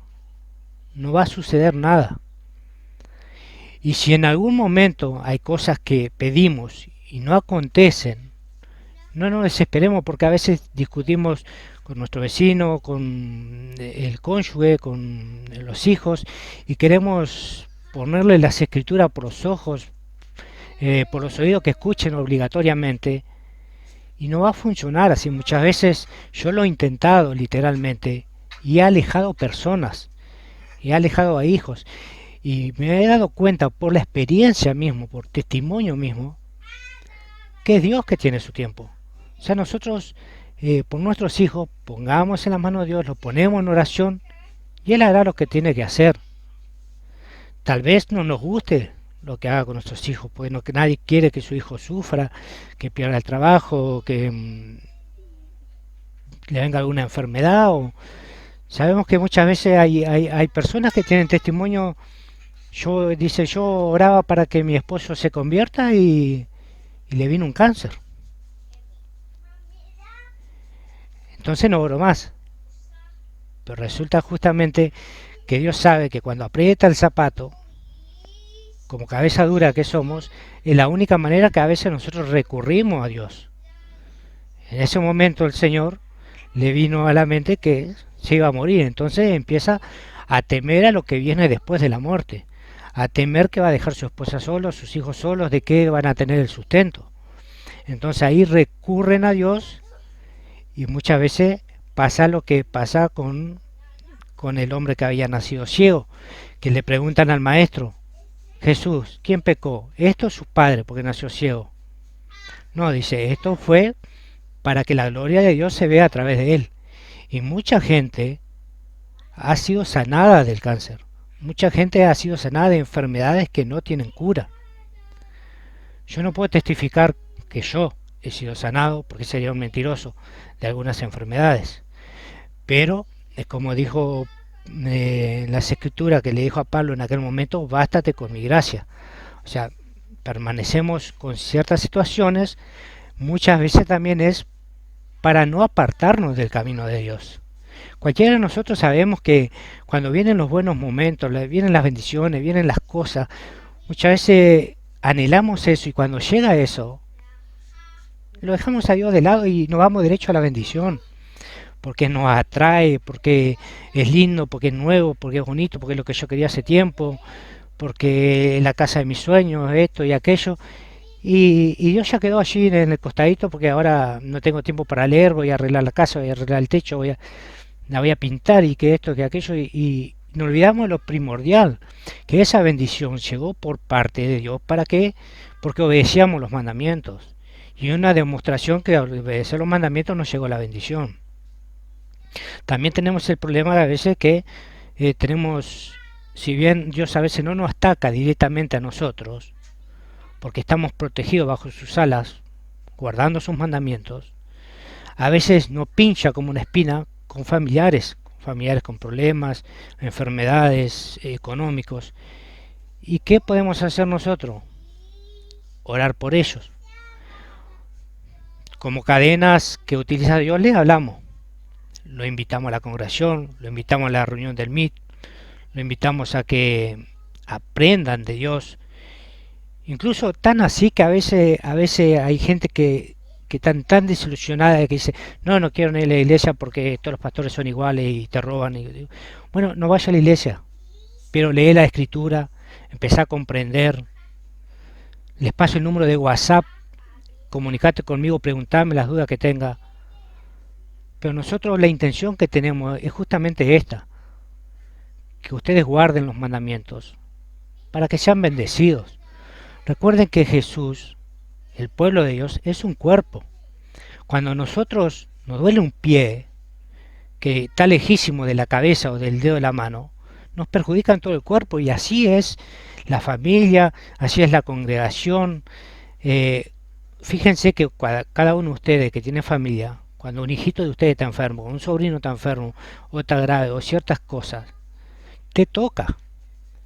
no va a suceder nada. Y si en algún momento hay cosas que pedimos y no acontecen, no nos desesperemos porque a veces discutimos con nuestro vecino, con el cónyuge, con los hijos y queremos ponerle las escrituras por los ojos, por los oídos que escuchen obligatoriamente y no va a funcionar así. Muchas veces yo lo he intentado literalmente y he alejado personas, he alejado a hijos y me he dado cuenta por la experiencia mismo, por testimonio mismo, que es Dios que tiene su tiempo. O sea, nosotros por nuestros hijos pongamos en las manos de Dios, los ponemos en oración y Él hará lo que tiene que hacer. Tal vez no nos guste lo que haga con nuestros hijos, porque no, que nadie quiere que su hijo sufra, que pierda el trabajo, que le venga alguna enfermedad. O sabemos que muchas veces hay personas que tienen testimonio. Yo oraba para que mi esposo se convierta y le vino un cáncer. Entonces no oro más. Pero resulta justamente que Dios sabe que cuando aprieta el zapato, como cabeza dura que somos, es la única manera que a veces nosotros recurrimos a Dios. En ese momento el Señor le vino a la mente que se iba a morir, entonces empieza a temer a lo que viene después de la muerte, a temer que va a dejar su esposa sola, sus hijos solos, de qué van a tener el sustento. Entonces ahí recurren a Dios y muchas veces pasa lo que pasa con el hombre que había nacido ciego, que le preguntan al maestro, Jesús, ¿quién pecó? ¿Esto o sus padres porque nació ciego? No, dice, esto fue para que la gloria de Dios se vea a través de él. Y mucha gente ha sido sanada del cáncer. Mucha gente ha sido sanada de enfermedades que no tienen cura. Yo no puedo testificar que yo he sido sanado, porque sería un mentiroso, de algunas enfermedades. Pero, es como dijo en las escrituras que le dijo a Pablo en aquel momento, bástate con mi gracia. O sea, permanecemos con ciertas situaciones, muchas veces también es para no apartarnos del camino de Dios. Cualquiera de nosotros sabemos que cuando vienen los buenos momentos, vienen las bendiciones, vienen las cosas, muchas veces anhelamos eso y cuando llega eso, lo dejamos a Dios de lado y nos vamos derecho a la bendición, porque nos atrae, porque es lindo, porque es nuevo, porque es bonito, porque es lo que yo quería hace tiempo, porque es la casa de mis sueños, esto y aquello. Y Dios ya quedó allí en el costadito porque ahora no tengo tiempo para leer, voy a arreglar la casa, voy a arreglar el techo, la voy a pintar y que esto, que aquello. Y nos olvidamos de lo primordial, que esa bendición llegó por parte de Dios. ¿Para qué? Porque obedecíamos los mandamientos. Y una demostración que al obedecer los mandamientos nos llegó la bendición. También tenemos el problema de a veces que tenemos, si bien Dios a veces no nos ataca directamente a nosotros, porque estamos protegidos bajo sus alas, guardando sus mandamientos, a veces nos pincha como una espina con familiares con problemas, enfermedades económicos. ¿Y qué podemos hacer nosotros? Orar por ellos. Como cadenas que utiliza Dios les hablamos. Lo invitamos a la congregación, lo invitamos a la reunión del MIT, lo invitamos a que aprendan de Dios. Incluso tan así que a veces hay gente que tan desilusionada que dice, no, no quiero ir a la iglesia porque todos los pastores son iguales y te roban. Bueno, no vaya a la iglesia, pero lee la escritura, empezá a comprender, les paso el número de WhatsApp, comunicate conmigo, preguntame las dudas que tenga. Pero nosotros la intención que tenemos es justamente esta, que ustedes guarden los mandamientos, para que sean bendecidos. Recuerden que Jesús, el pueblo de Dios, es un cuerpo. Cuando a nosotros nos duele un pie, que está lejísimo de la cabeza o del dedo de la mano, nos perjudica en todo el cuerpo y así es la familia, así es la congregación. Eh, Fíjense que cada uno de ustedes que tiene familia, cuando un hijito de ustedes está enfermo, un sobrino está enfermo, o está grave, o ciertas cosas, te toca.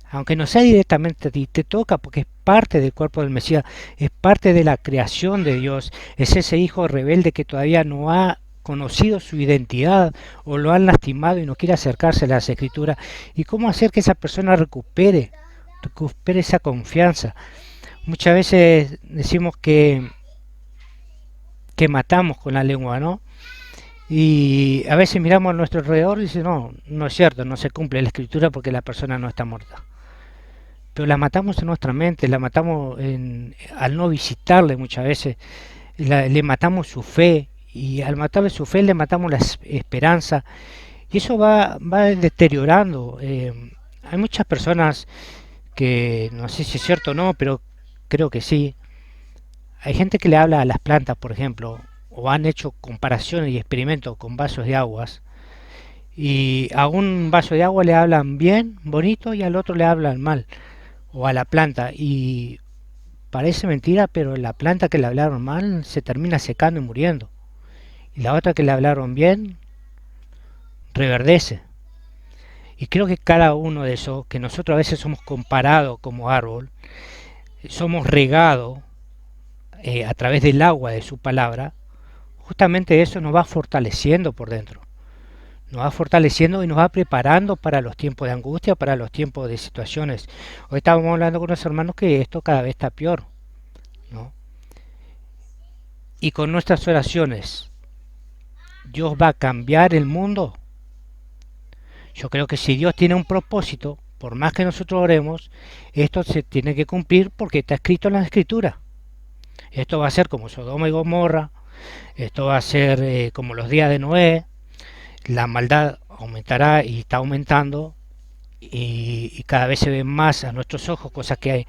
Aunque no sea directamente a ti, te toca porque es parte del cuerpo del Mesías, es parte de la creación de Dios, es ese hijo rebelde que todavía no ha conocido su identidad o lo han lastimado y no quiere acercarse a las escrituras. ¿Y cómo hacer que esa persona recupere esa confianza? Muchas veces decimos que matamos con la lengua, ¿no? Y a veces miramos a nuestro alrededor y dice, no, no es cierto, no se cumple la escritura porque la persona no está muerta. Pero la matamos en nuestra mente, la matamos al no visitarle muchas veces, le matamos su fe y al matarle su fe le matamos la esperanza y eso va deteriorando. Hay muchas personas que no sé si es cierto o no, pero creo que sí. Hay gente que le habla a las plantas, por ejemplo, o han hecho comparaciones y experimentos con vasos de aguas y a un vaso de agua le hablan bien, bonito y al otro le hablan mal o a la planta y parece mentira, pero la planta que le hablaron mal se termina secando y muriendo. Y la otra que le hablaron bien reverdece. Y creo que cada uno de esos, que nosotros a veces somos comparados como árbol, somos regados a través del agua de su palabra, justamente eso nos va fortaleciendo por dentro. Nos va fortaleciendo y nos va preparando para los tiempos de angustia, para los tiempos de situaciones. Hoy estábamos hablando con los hermanos que esto cada vez está peor, ¿no? Y con nuestras oraciones, ¿Dios va a cambiar el mundo? Yo creo que si Dios tiene un propósito, por más que nosotros oremos, esto se tiene que cumplir porque está escrito en la Escritura. Esto va a ser como Sodoma y Gomorra, esto va a ser como los días de Noé, la maldad aumentará y está aumentando y cada vez se ven más a nuestros ojos cosas que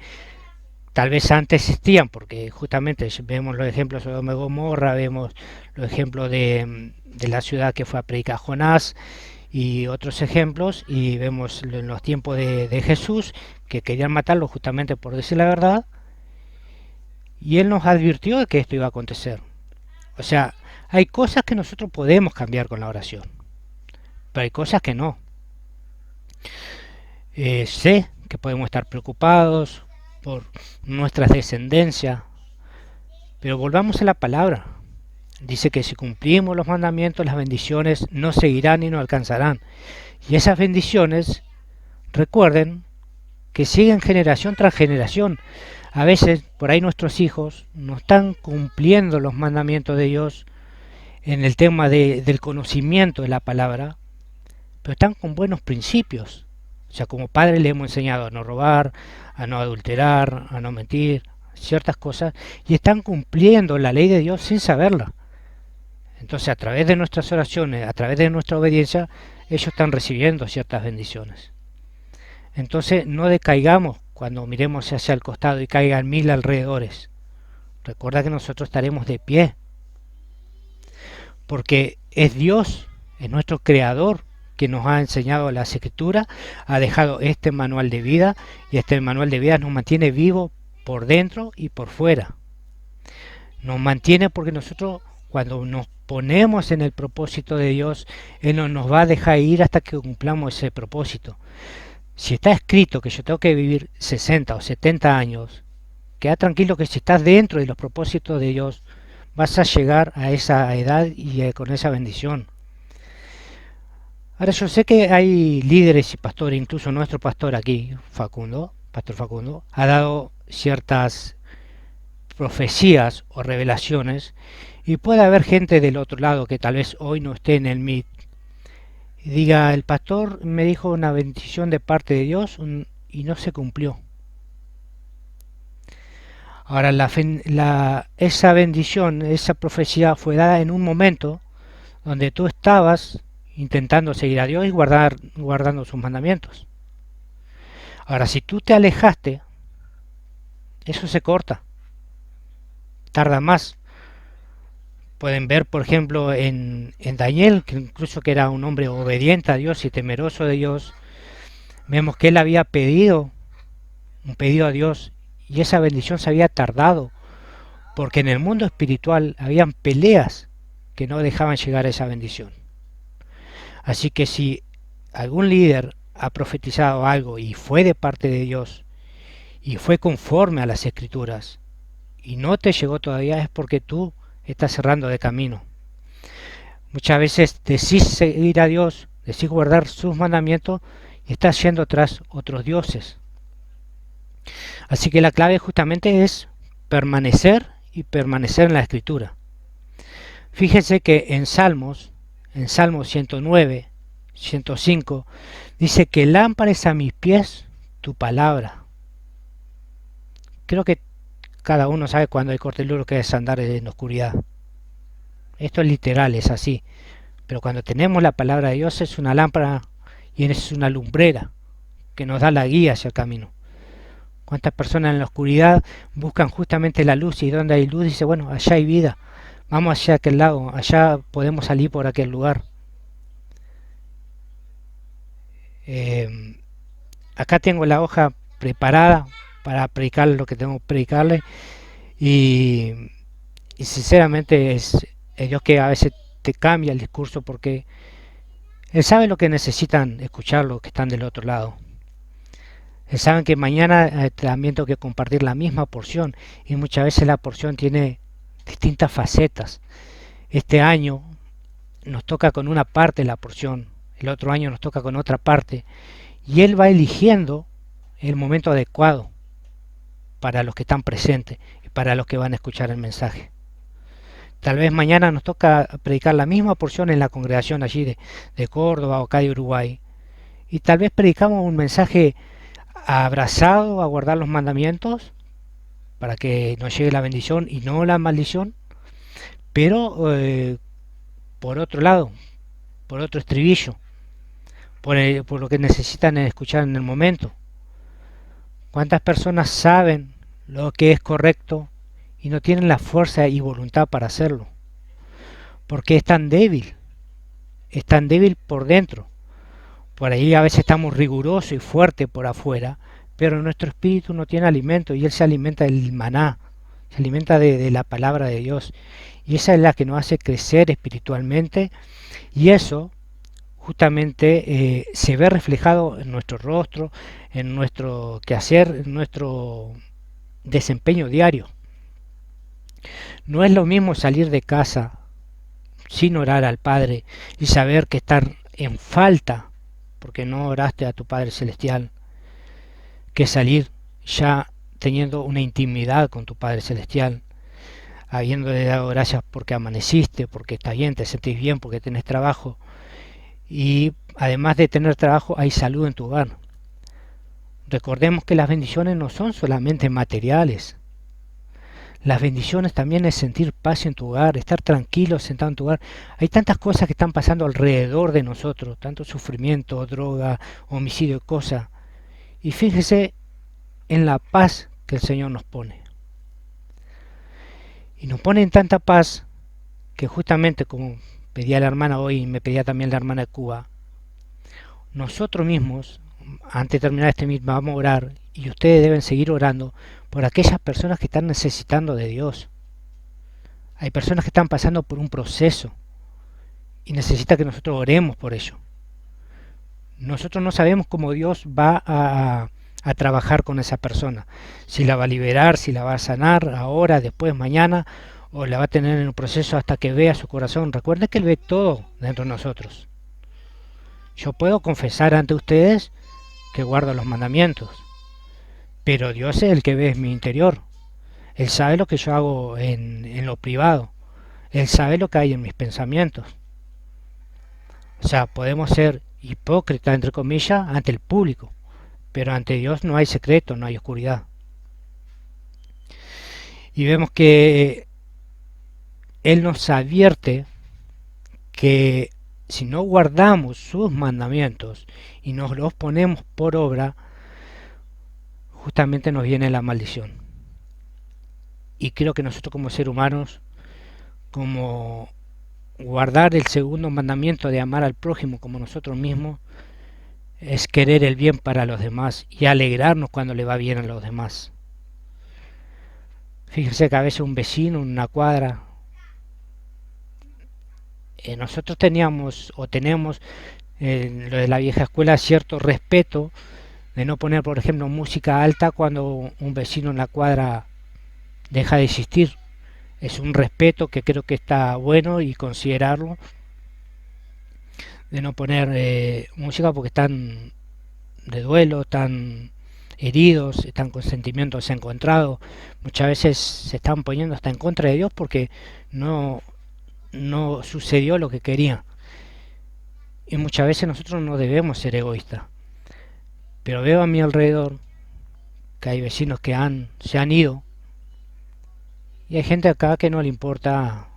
tal vez antes existían, porque justamente vemos los ejemplos de Sodoma y Gomorra, vemos los ejemplos de la ciudad que fue a predicar Jonás y otros ejemplos, y vemos en los tiempos de Jesús que querían matarlo justamente por decir la verdad, y él nos advirtió de que esto iba a acontecer. O sea, hay cosas que nosotros podemos cambiar con la oración, pero hay cosas que no. Sé que podemos estar preocupados por nuestras descendencias, pero volvamos a la palabra. Dice que si cumplimos los mandamientos, las bendiciones nos seguirán y nos alcanzarán. Y esas bendiciones, recuerden, que siguen generación tras generación. A veces por ahí nuestros hijos no están cumpliendo los mandamientos de Dios en el tema del conocimiento de la palabra, pero están con buenos principios. O sea, como padres le hemos enseñado a no robar, a no adulterar, a no mentir, ciertas cosas, y están cumpliendo la ley de Dios sin saberla. Entonces, a través de nuestras oraciones, a través de nuestra obediencia, ellos están recibiendo ciertas bendiciones. Entonces, no decaigamos cuando miremos hacia el costado y caigan 1000 alrededores. Recuerda que nosotros estaremos de pie, porque es Dios, es nuestro Creador, que nos ha enseñado las Escrituras, ha dejado este manual de vida, y este manual de vida nos mantiene vivos por dentro y por fuera. Nos mantiene porque nosotros, cuando nos ponemos en el propósito de Dios, Él no nos va a dejar ir hasta que cumplamos ese propósito. Si está escrito que yo tengo que vivir 60 o 70 años, queda tranquilo que si estás dentro de los propósitos de Dios, vas a llegar a esa edad y con esa bendición. Ahora yo sé que hay líderes y pastores, incluso nuestro pastor aquí, Facundo, Pastor Facundo, ha dado ciertas profecías o revelaciones, y puede haber gente del otro lado que tal vez hoy no esté en el Meet y diga, el pastor me dijo una bendición de parte de Dios y no se cumplió. Ahora esa bendición, esa profecía fue dada en un momento donde tú estabas intentando seguir a Dios y guardando sus mandamientos. Ahora, si tú te alejaste, eso se corta, tarda más. Pueden ver, por ejemplo, en Daniel, que incluso que era un hombre obediente a Dios y temeroso de Dios, vemos que él había pedido un pedido a Dios, y esa bendición se había tardado, porque en el mundo espiritual habían peleas que no dejaban llegar a esa bendición. Así que si algún líder ha profetizado algo y fue de parte de Dios y fue conforme a las Escrituras y no te llegó todavía, es porque tú estás cerrando de camino. Muchas veces decís seguir a Dios, decís guardar sus mandamientos y estás yendo tras otros dioses. Así que la clave justamente es permanecer y permanecer en la Escritura. Fíjense que en Salmos 109, 105, dice que lámpara es a mis pies tu palabra. Creo que cada uno sabe cuando hay corteluro que es andar en oscuridad. Esto es literal, es así. Pero cuando tenemos la palabra de Dios es una lámpara y es una lumbrera que nos da la guía hacia el camino. ¿Cuántas personas en la oscuridad buscan justamente la luz, y donde hay luz dice, bueno, allá hay vida, vamos hacia aquel lado, allá podemos salir por aquel lugar? Acá tengo la hoja preparada para predicar lo que tengo que predicarle, y, y sinceramente es Dios que a veces te cambia el discurso, porque Él sabe lo que necesitan escuchar los que están del otro lado. Saben que mañana también tengo que compartir la misma porción, y muchas veces la porción tiene distintas facetas. Este año nos toca con una parte de la porción, el otro año nos toca con otra parte, y Él va eligiendo el momento adecuado para los que están presentes y para los que van a escuchar el mensaje. Tal vez mañana nos toca predicar la misma porción en la congregación allí de Córdoba o acá de Uruguay, y tal vez predicamos un mensaje abrazado a guardar los mandamientos para que nos llegue la bendición y no la maldición, pero por otro lado, por otro estribillo, por lo que necesitan escuchar en el momento. ¿Cuántas personas saben lo que es correcto y no tienen la fuerza y voluntad para hacerlo? Porque es tan débil por dentro. Por ahí a veces estamos rigurosos y fuertes por afuera, pero nuestro espíritu no tiene alimento, y Él se alimenta del maná, se alimenta de la palabra de Dios, y esa es la que nos hace crecer espiritualmente, y eso justamente se ve reflejado en nuestro rostro, en nuestro quehacer, en nuestro desempeño diario. No es lo mismo salir de casa sin orar al Padre y saber que estar en falta porque no oraste a tu Padre Celestial, que salir ya teniendo una intimidad con tu Padre Celestial, habiéndole dado gracias porque amaneciste, porque estás bien, te sentís bien, porque tenés trabajo. Y además de tener trabajo, hay salud en tu hogar. Recordemos que las bendiciones no son solamente materiales. Las bendiciones también es sentir paz en tu hogar, estar tranquilo sentado en tu hogar. Hay tantas cosas que están pasando alrededor de nosotros, tanto sufrimiento, droga, homicidio, cosas. Y fíjese en la paz que el Señor nos pone. Y nos pone en tanta paz que justamente como pedía la hermana hoy y me pedía también la hermana de Cuba, nosotros mismos, antes de terminar este mismo, vamos a orar y ustedes deben seguir orando por aquellas personas que están necesitando de Dios. Hay personas que están pasando por un proceso y necesita que nosotros oremos por ello. Nosotros no sabemos cómo Dios va a trabajar con esa persona, si la va a liberar, si la va a sanar ahora, después, mañana, o la va a tener en un proceso hasta que vea su corazón. Recuerden que Él ve todo dentro de nosotros. Yo puedo confesar ante ustedes que guardo los mandamientos, pero Dios es el que ve mi interior. Él sabe lo que yo hago en lo privado. Él sabe lo que hay en mis pensamientos. O sea, podemos ser hipócritas, entre comillas, ante el público, pero ante Dios no hay secreto, no hay oscuridad. Y vemos que Él nos advierte que si no guardamos sus mandamientos y nos los ponemos por obra, justamente nos viene la maldición. Y creo que nosotros como seres humanos, como guardar el segundo mandamiento de amar al prójimo como nosotros mismos, es querer el bien para los demás y alegrarnos cuando le va bien a los demás. Fíjense que a veces un vecino en una cuadra, nosotros teníamos o tenemos en lo de la vieja escuela cierto respeto de no poner, por ejemplo, música alta cuando un vecino en la cuadra deja de existir. Es un respeto que creo que está bueno y considerarlo, de no poner música porque están de duelo, están heridos, están con sentimientos encontrados. Muchas veces se están poniendo hasta en contra de Dios porque no, no sucedió lo que querían. Y muchas veces nosotros no debemos ser egoístas. Pero veo a mi alrededor que hay vecinos que se han ido y hay gente acá que no le importa,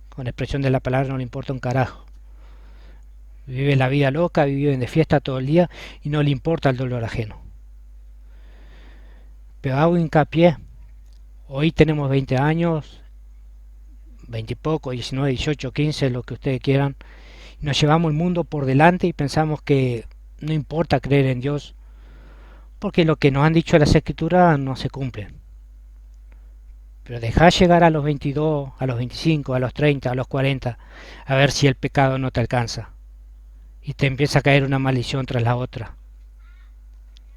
con la expresión de la palabra, no le importa un carajo. Vive la vida loca, viven de fiesta todo el día y no le importa el dolor ajeno. Pero hago hincapié, hoy tenemos 20 años, 20 y poco, 19, 18, 15, lo que ustedes quieran. Nos llevamos el mundo por delante y pensamos que no importa creer en Dios, porque lo que nos han dicho las escrituras no se cumple. Pero deja llegar a los 22, a los 25, a los 30, a los 40, a ver si el pecado no te alcanza. Y te empieza a caer una maldición tras la otra.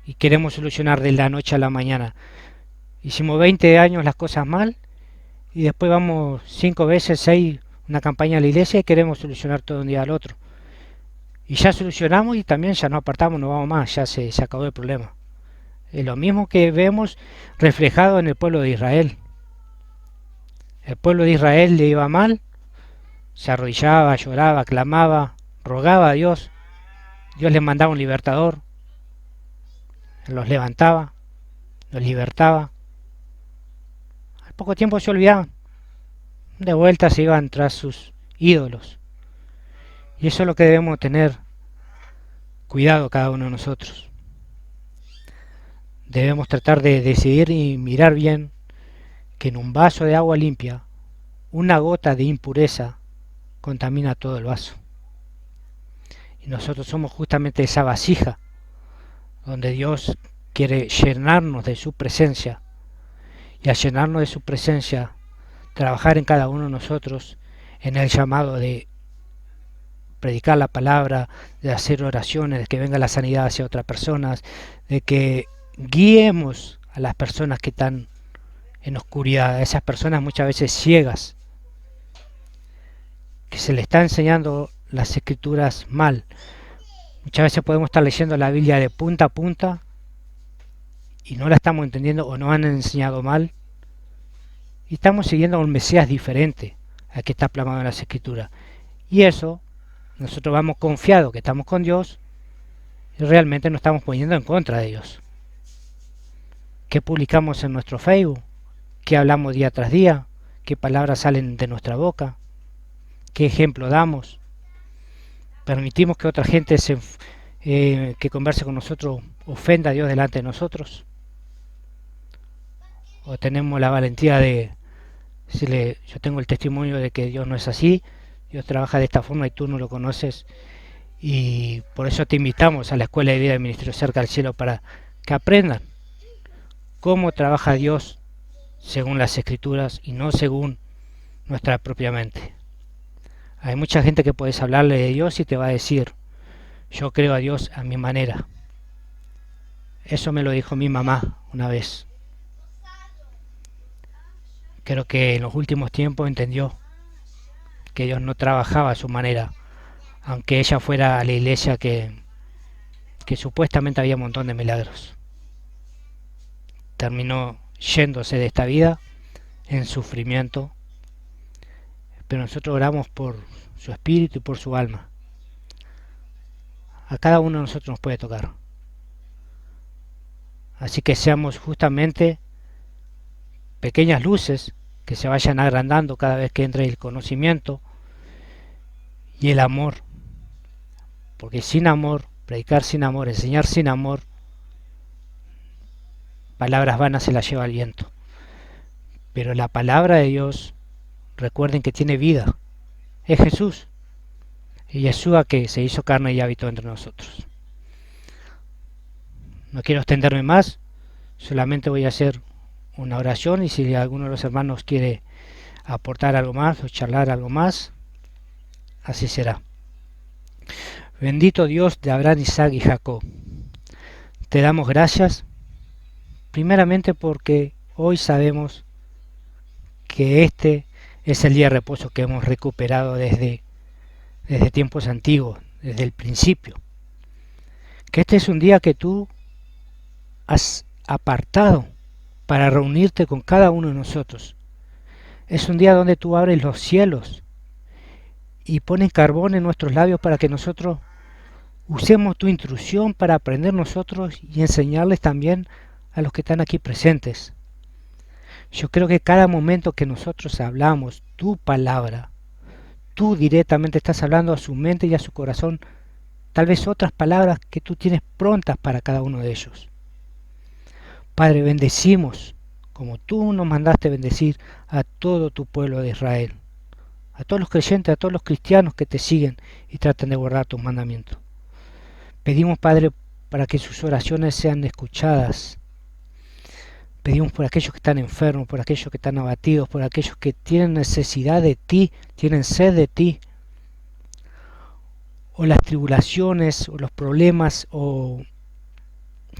Y queremos solucionar de la noche a la mañana. Hicimos 20 años las cosas mal y después vamos 5 veces, 6, una campaña a la iglesia y queremos solucionar todo un día al otro. Y ya solucionamos y también ya no apartamos, no vamos más, ya se acabó el problema. Es lo mismo que vemos reflejado en el pueblo de Israel. El pueblo de Israel le iba mal, se arrodillaba, lloraba, clamaba, rogaba a Dios. Dios les mandaba un libertador, los levantaba, los libertaba. Al poco tiempo se olvidaban, de vuelta se iban tras sus ídolos. Y eso es lo que debemos tener cuidado cada uno de nosotros. Debemos tratar de decidir y mirar bien que en un vaso de agua limpia, una gota de impureza contamina todo el vaso. Y nosotros somos justamente esa vasija donde Dios quiere llenarnos de su presencia. Y al llenarnos de su presencia, trabajar en cada uno de nosotros en el llamado de predicar la palabra, de hacer oraciones, de que venga la sanidad hacia otras personas, de que guiemos a las personas que están en oscuridad, a esas personas muchas veces ciegas, que se les está enseñando las escrituras mal. Muchas veces podemos estar leyendo la Biblia de punta a punta y no la estamos entendiendo o nos han enseñado mal y estamos siguiendo a un Mesías diferente al que está plasmado en las Escrituras. Y eso, nosotros vamos confiados que estamos con Dios y realmente nos estamos poniendo en contra de Dios. ¿Qué publicamos en nuestro Facebook? ¿Qué hablamos día tras día? ¿Qué palabras salen de nuestra boca? ¿Qué ejemplo damos? ¿Permitimos que otra gente que converse con nosotros ofenda a Dios delante de nosotros? ¿O tenemos la valentía de decirle, yo tengo el testimonio de que Dios no es así, Dios trabaja de esta forma y tú no lo conoces, y por eso te invitamos a la Escuela de Vida del Ministerio Cerca del Cielo para que aprendan cómo trabaja Dios según las Escrituras y no según nuestra propia mente? Hay mucha gente que puedes hablarle de Dios y te va a decir, yo creo a Dios a mi manera. Eso me lo dijo mi mamá una vez. Creo que en los últimos tiempos entendió que Dios no trabajaba a su manera, aunque ella fuera a la iglesia que supuestamente había un montón de milagros. Terminó yéndose de esta vida en sufrimiento, pero nosotros oramos por su espíritu y por su alma. A cada uno de nosotros nos puede tocar. Así que seamos justamente pequeñas luces que se vayan agrandando cada vez que entre el conocimiento y el amor. Porque sin amor, predicar sin amor, enseñar sin amor, palabras vanas se las lleva el viento. Pero la palabra de Dios, recuerden que tiene vida, es Jesús. Y Yeshua que se hizo carne y habitó entre nosotros. No quiero extenderme más, solamente voy a hacer una oración y si alguno de los hermanos quiere aportar algo más o charlar algo más, así será. Bendito Dios de Abraham, Isaac y Jacob, te damos gracias primeramente porque hoy sabemos que este es el día de reposo que hemos recuperado desde tiempos antiguos, desde el principio. Que este es un día que tú has apartado para reunirte con cada uno de nosotros. Es un día donde tú abres los cielos y pones carbón en nuestros labios para que nosotros usemos tu instrucción para aprender nosotros y enseñarles también a los que están aquí presentes. Yo creo que cada momento que nosotros hablamos tu palabra, tú directamente estás hablando a su mente y a su corazón, tal vez otras palabras que tú tienes prontas para cada uno de ellos. Padre, bendecimos, como tú nos mandaste bendecir a todo tu pueblo de Israel, a todos los creyentes, a todos los cristianos que te siguen y tratan de guardar tus mandamientos. Pedimos, Padre, para que sus oraciones sean escuchadas. Pedimos por aquellos que están enfermos, por aquellos que están abatidos, por aquellos que tienen necesidad de ti, tienen sed de ti. O las tribulaciones, o los problemas, o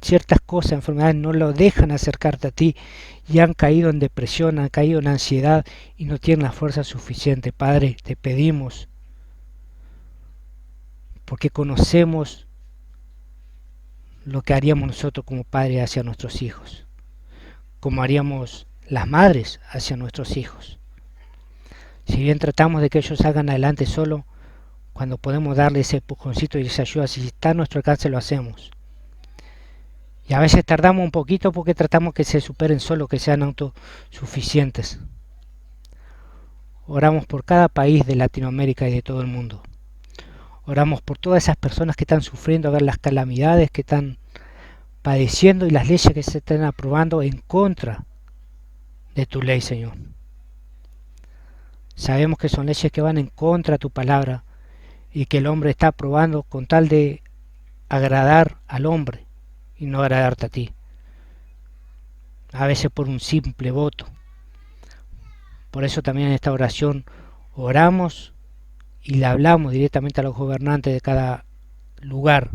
ciertas cosas, enfermedades, no lo dejan acercarte a ti y han caído en depresión, han caído en ansiedad y no tienen la fuerza suficiente. Padre, te pedimos, porque conocemos lo que haríamos nosotros como padres hacia nuestros hijos, como haríamos las madres hacia nuestros hijos. Si bien tratamos de que ellos salgan adelante solo, cuando podemos darle ese empujoncito y esa ayuda, si está a nuestro alcance lo hacemos. Y a veces tardamos un poquito porque tratamos que se superen solo, que sean autosuficientes. Oramos por cada país de Latinoamérica y de todo el mundo. Oramos por todas esas personas que están sufriendo, a ver las calamidades que están padeciendo y las leyes que se están aprobando en contra de tu ley, Señor. Sabemos que son leyes que van en contra de tu palabra y que el hombre está aprobando con tal de agradar al hombre y no agradarte a ti. A veces por un simple voto. Por eso también en esta oración oramos y le hablamos directamente a los gobernantes de cada lugar.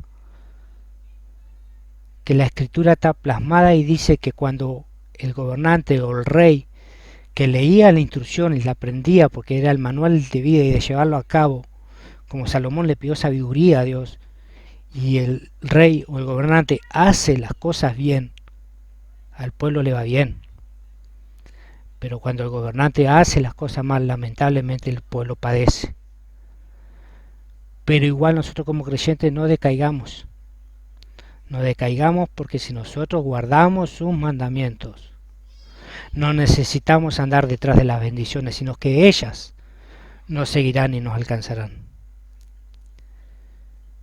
Que la escritura está plasmada y dice que cuando el gobernante o el rey que leía la instrucción y la aprendía porque era el manual de vida y de llevarlo a cabo, como Salomón le pidió sabiduría a Dios, y el rey o el gobernante hace las cosas bien, al pueblo le va bien. Pero cuando el gobernante hace las cosas mal, lamentablemente el pueblo padece. Pero igual nosotros como creyentes no decaigamos. No decaigamos porque si nosotros guardamos sus mandamientos, no necesitamos andar detrás de las bendiciones, sino que ellas nos seguirán y nos alcanzarán.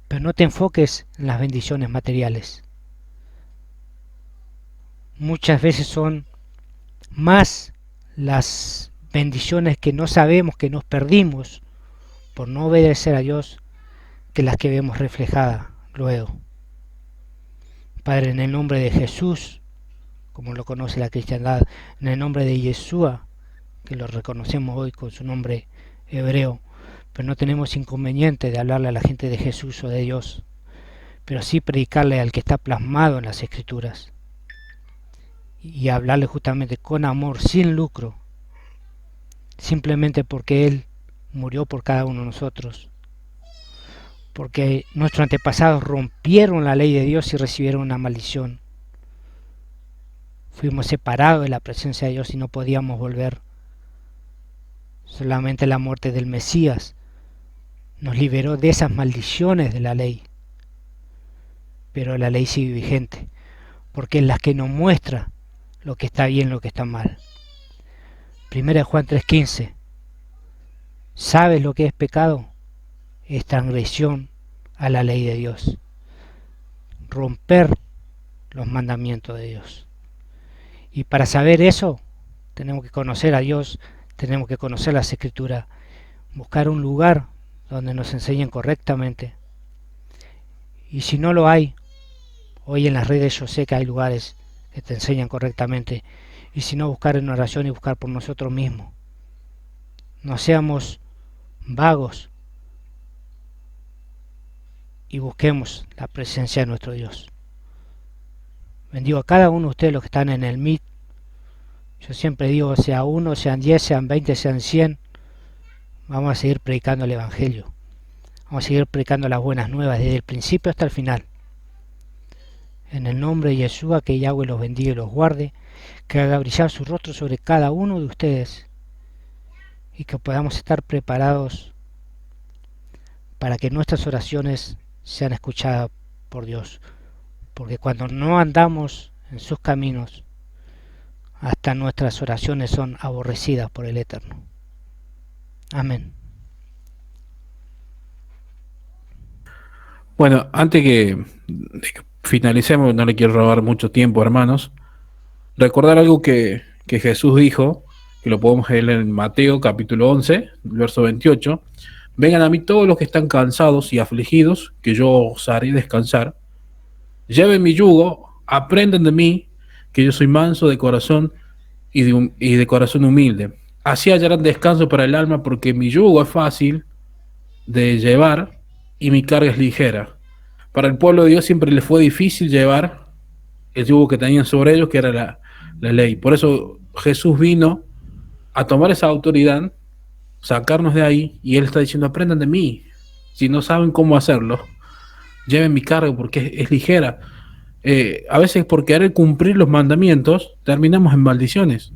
Pero no te enfoques en las bendiciones materiales. Muchas veces son más las bendiciones que no sabemos que nos perdimos por no obedecer a Dios que las que vemos reflejadas luego. Padre, en el nombre de Jesús, como lo conoce la cristiandad, en el nombre de Yeshua, que lo reconocemos hoy con su nombre hebreo, pero no tenemos inconveniente de hablarle a la gente de Jesús o de Dios, pero sí predicarle al que está plasmado en las Escrituras y hablarle justamente con amor, sin lucro, simplemente porque Él murió por cada uno de nosotros, porque nuestros antepasados rompieron la ley de Dios y recibieron una maldición. Fuimos separados de la presencia de Dios y no podíamos volver. Solamente la muerte del Mesías nos liberó de esas maldiciones de la ley. Pero la ley sigue vigente, porque es la que nos muestra lo que está bien y lo que está mal. Primera de Juan 3:15. ¿Sabes lo que es pecado? Es transgresión a la ley de Dios. Romper los mandamientos de Dios. Y para saber eso, tenemos que conocer a Dios, tenemos que conocer las Escrituras, buscar un lugar donde nos enseñen correctamente. Y si no lo hay, hoy en las redes yo sé que hay lugares que te enseñan correctamente. Y si no, buscar en oración y buscar por nosotros mismos. No seamos vagos y busquemos la presencia de nuestro Dios. Bendigo a cada uno de ustedes los que están en el Meet. Yo siempre digo, sea uno, sean 10, sean 20, sean 100, vamos a seguir predicando el Evangelio. Vamos a seguir predicando las buenas nuevas desde el principio hasta el final. En el nombre de Yeshua, que Yahweh los bendiga y los guarde, que haga brillar su rostro sobre cada uno de ustedes y que podamos estar preparados para que nuestras oraciones sean escuchadas por Dios. Porque cuando no andamos en sus caminos, hasta nuestras oraciones son aborrecidas por el Eterno. Amén. Bueno, antes de que finalicemos, no le quiero robar mucho tiempo, hermanos. Recordar algo que Jesús dijo, que lo podemos leer en Mateo capítulo 11, verso 28. Vengan a mí todos los que están cansados y afligidos, que yo os haré descansar. Lleven mi yugo, aprendan de mí, que yo soy manso de corazón y de corazón humilde. Así hallarán descanso para el alma, porque mi yugo es fácil de llevar y mi carga es ligera. Para el pueblo de Dios siempre le fue difícil llevar el yugo que tenían sobre ellos, que era la ley. Por eso Jesús vino a tomar esa autoridad, sacarnos de ahí, y Él está diciendo, aprendan de mí. Si no saben cómo hacerlo, lleven mi carga porque es ligera. A veces por querer cumplir los mandamientos, terminamos en maldiciones.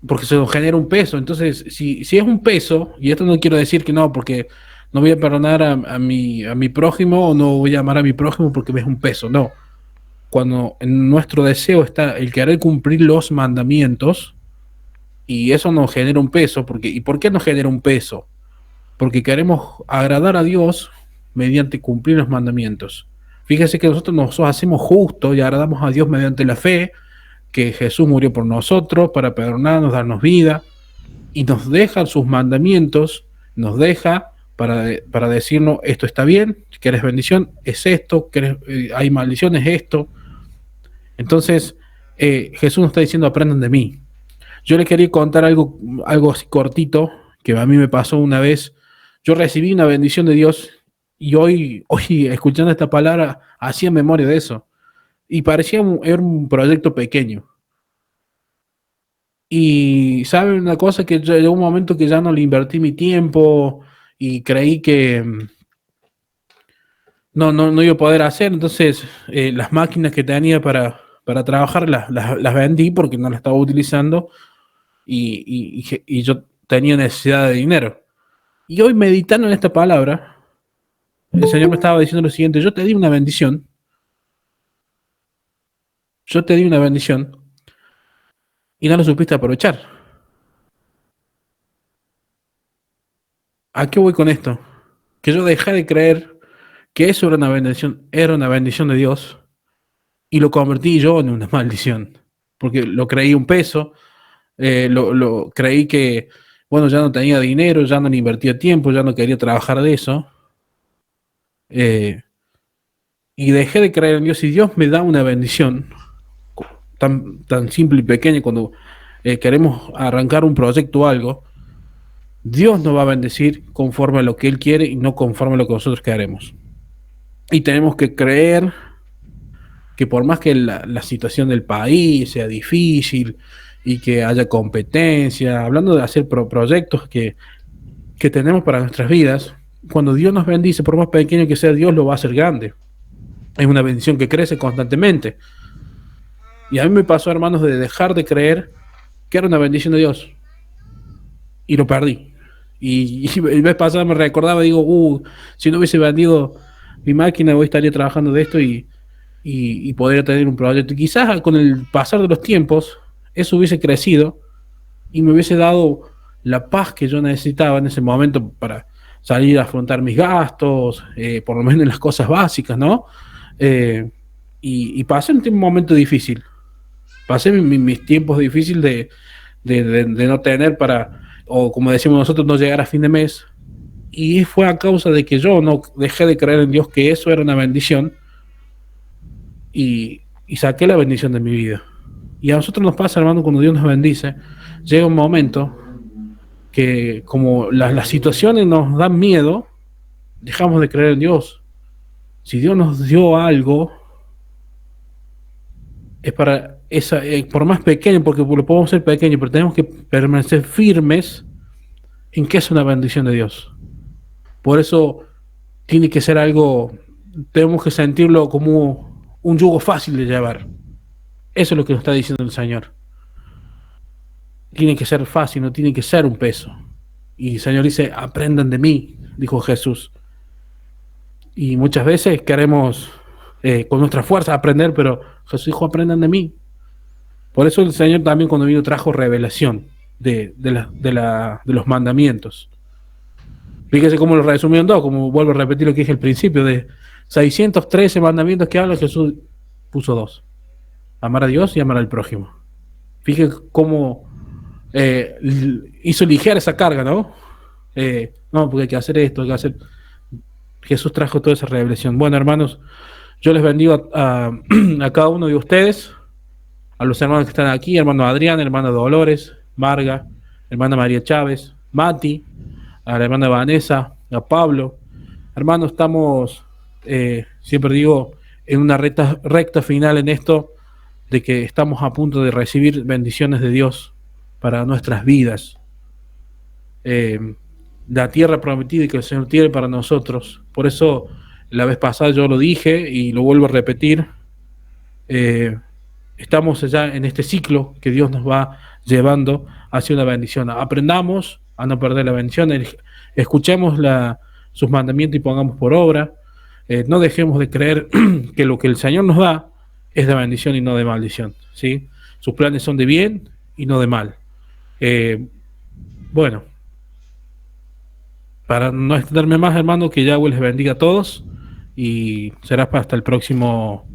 Porque se nos genera un peso. Entonces, si es un peso, y esto no quiero decir que no, porque no voy a perdonar a mi prójimo, o no voy a amar a mi prójimo porque es un peso, no. Cuando en nuestro deseo está el querer cumplir los mandamientos, y eso nos genera un peso, ¿y por qué nos genera un peso? Porque queremos agradar a Dios mediante cumplir los mandamientos. Fíjese que nosotros nos hacemos justos y agradamos a Dios mediante la fe, que Jesús murió por nosotros para perdonarnos, darnos vida, y nos deja sus mandamientos, nos deja para decirnos, esto está bien, si quieres bendición, es esto, hay maldición, es esto. Entonces, Jesús nos está diciendo, aprendan de mí. Yo les quería contar algo así cortito, que a mí me pasó una vez. Yo recibí una bendición de Dios, y hoy escuchando esta palabra, hacía memoria de eso. Y era un proyecto pequeño. Y saben una cosa, que llegó un momento que ya no le invertí mi tiempo y creí que no iba a poder hacer. Entonces las máquinas que tenía para trabajar, las vendí porque no las estaba utilizando y yo tenía necesidad de dinero. Y hoy meditando en esta palabra, el Señor me estaba diciendo lo siguiente: yo te di una bendición y no lo supiste aprovechar. ¿A qué voy con esto? Que yo dejé de creer que eso era una bendición de Dios y lo convertí yo en una maldición. Porque lo creí un peso, lo creí que, bueno, ya no tenía dinero, ya no le invertía tiempo, ya no quería trabajar de eso. eh, y dejé de creer en Dios. Y Dios me da una bendición tan simple y pequeña cuando queremos arrancar un proyecto o algo. Dios nos va a bendecir conforme a lo que Él quiere y no conforme a lo que nosotros queremos. Y tenemos que creer que por más que la situación del país sea difícil y que haya competencia, hablando de hacer proyectos que tenemos para nuestras vidas, cuando Dios nos bendice, por más pequeño que sea, Dios lo va a hacer grande. Es una bendición que crece constantemente. Y a mí me pasó, hermanos, de dejar de creer que era una bendición de Dios y lo perdí. Y el mes pasado me recordaba, digo, si no hubiese vendido mi máquina, hoy estaría trabajando de esto y podría tener un proyecto. Y quizás con el pasar de los tiempos, eso hubiese crecido y me hubiese dado la paz que yo necesitaba en ese momento para salir a afrontar mis gastos, por lo menos en las cosas básicas, ¿no? Eh, y pasé un momento difícil. Pasé mis tiempos difíciles de no tener para, o como decimos nosotros, no llegar a fin de mes. Y fue a causa de que yo no dejé de creer en Dios que eso era una bendición y saqué la bendición de mi vida. Y a nosotros nos pasa, hermano, cuando Dios nos bendice, llega un momento que como las situaciones nos dan miedo, dejamos de creer en Dios. Si Dios nos dio algo, es para esa, por más pequeño, porque lo podemos ser pequeño, pero tenemos que permanecer firmes en que es una bendición de Dios. Por eso tiene que ser algo, tenemos que sentirlo como un yugo fácil de llevar. Eso es lo que nos está diciendo el Señor. Tiene que ser fácil, no tiene que ser un peso. Y el Señor dice, aprendan de mí, dijo Jesús. Y muchas veces queremos con nuestra fuerza aprender, pero Jesús dijo, aprendan de mí. Por eso el Señor también cuando vino trajo revelación de los mandamientos. Fíjese cómo lo resumieron todo, como vuelvo a repetir lo que dije al principio, de 613 mandamientos que habla, Jesús puso dos. Amar a Dios y amar al prójimo. Fíjese cómo hizo ligera esa carga, ¿no? No, porque hay que hacer esto, hay que hacer... Jesús trajo toda esa revelación. Bueno, hermanos, yo les bendigo a cada uno de ustedes, a los hermanos que están aquí, hermano Adrián, hermana Dolores, Marga, hermana María Chávez, Mati, a la hermana Vanessa, a Pablo. Hermanos, estamos, siempre digo, en una recta final en esto, de que estamos a punto de recibir bendiciones de Dios para nuestras vidas. La tierra prometida que el Señor tiene para nosotros. Por eso, la vez pasada yo lo dije y lo vuelvo a repetir. Estamos ya en este ciclo que Dios nos va llevando hacia una bendición. Aprendamos a no perder la bendición, escuchemos sus mandamientos y pongamos por obra. No dejemos de creer que lo que el Señor nos da es de bendición y no de maldición, ¿sí? Sus planes son de bien y no de mal. Bueno, para no extenderme más, hermano, que Yahweh les bendiga a todos y será hasta el próximo...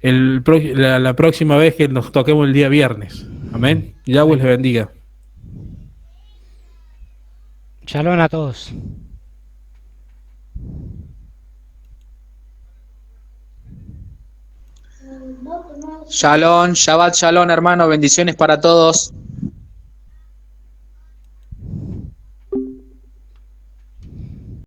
la próxima vez que nos toquemos el día viernes. Amén. Yahweh les bendiga. Shalom a todos. Shalom, Shabbat Shalom, hermano, bendiciones para todos.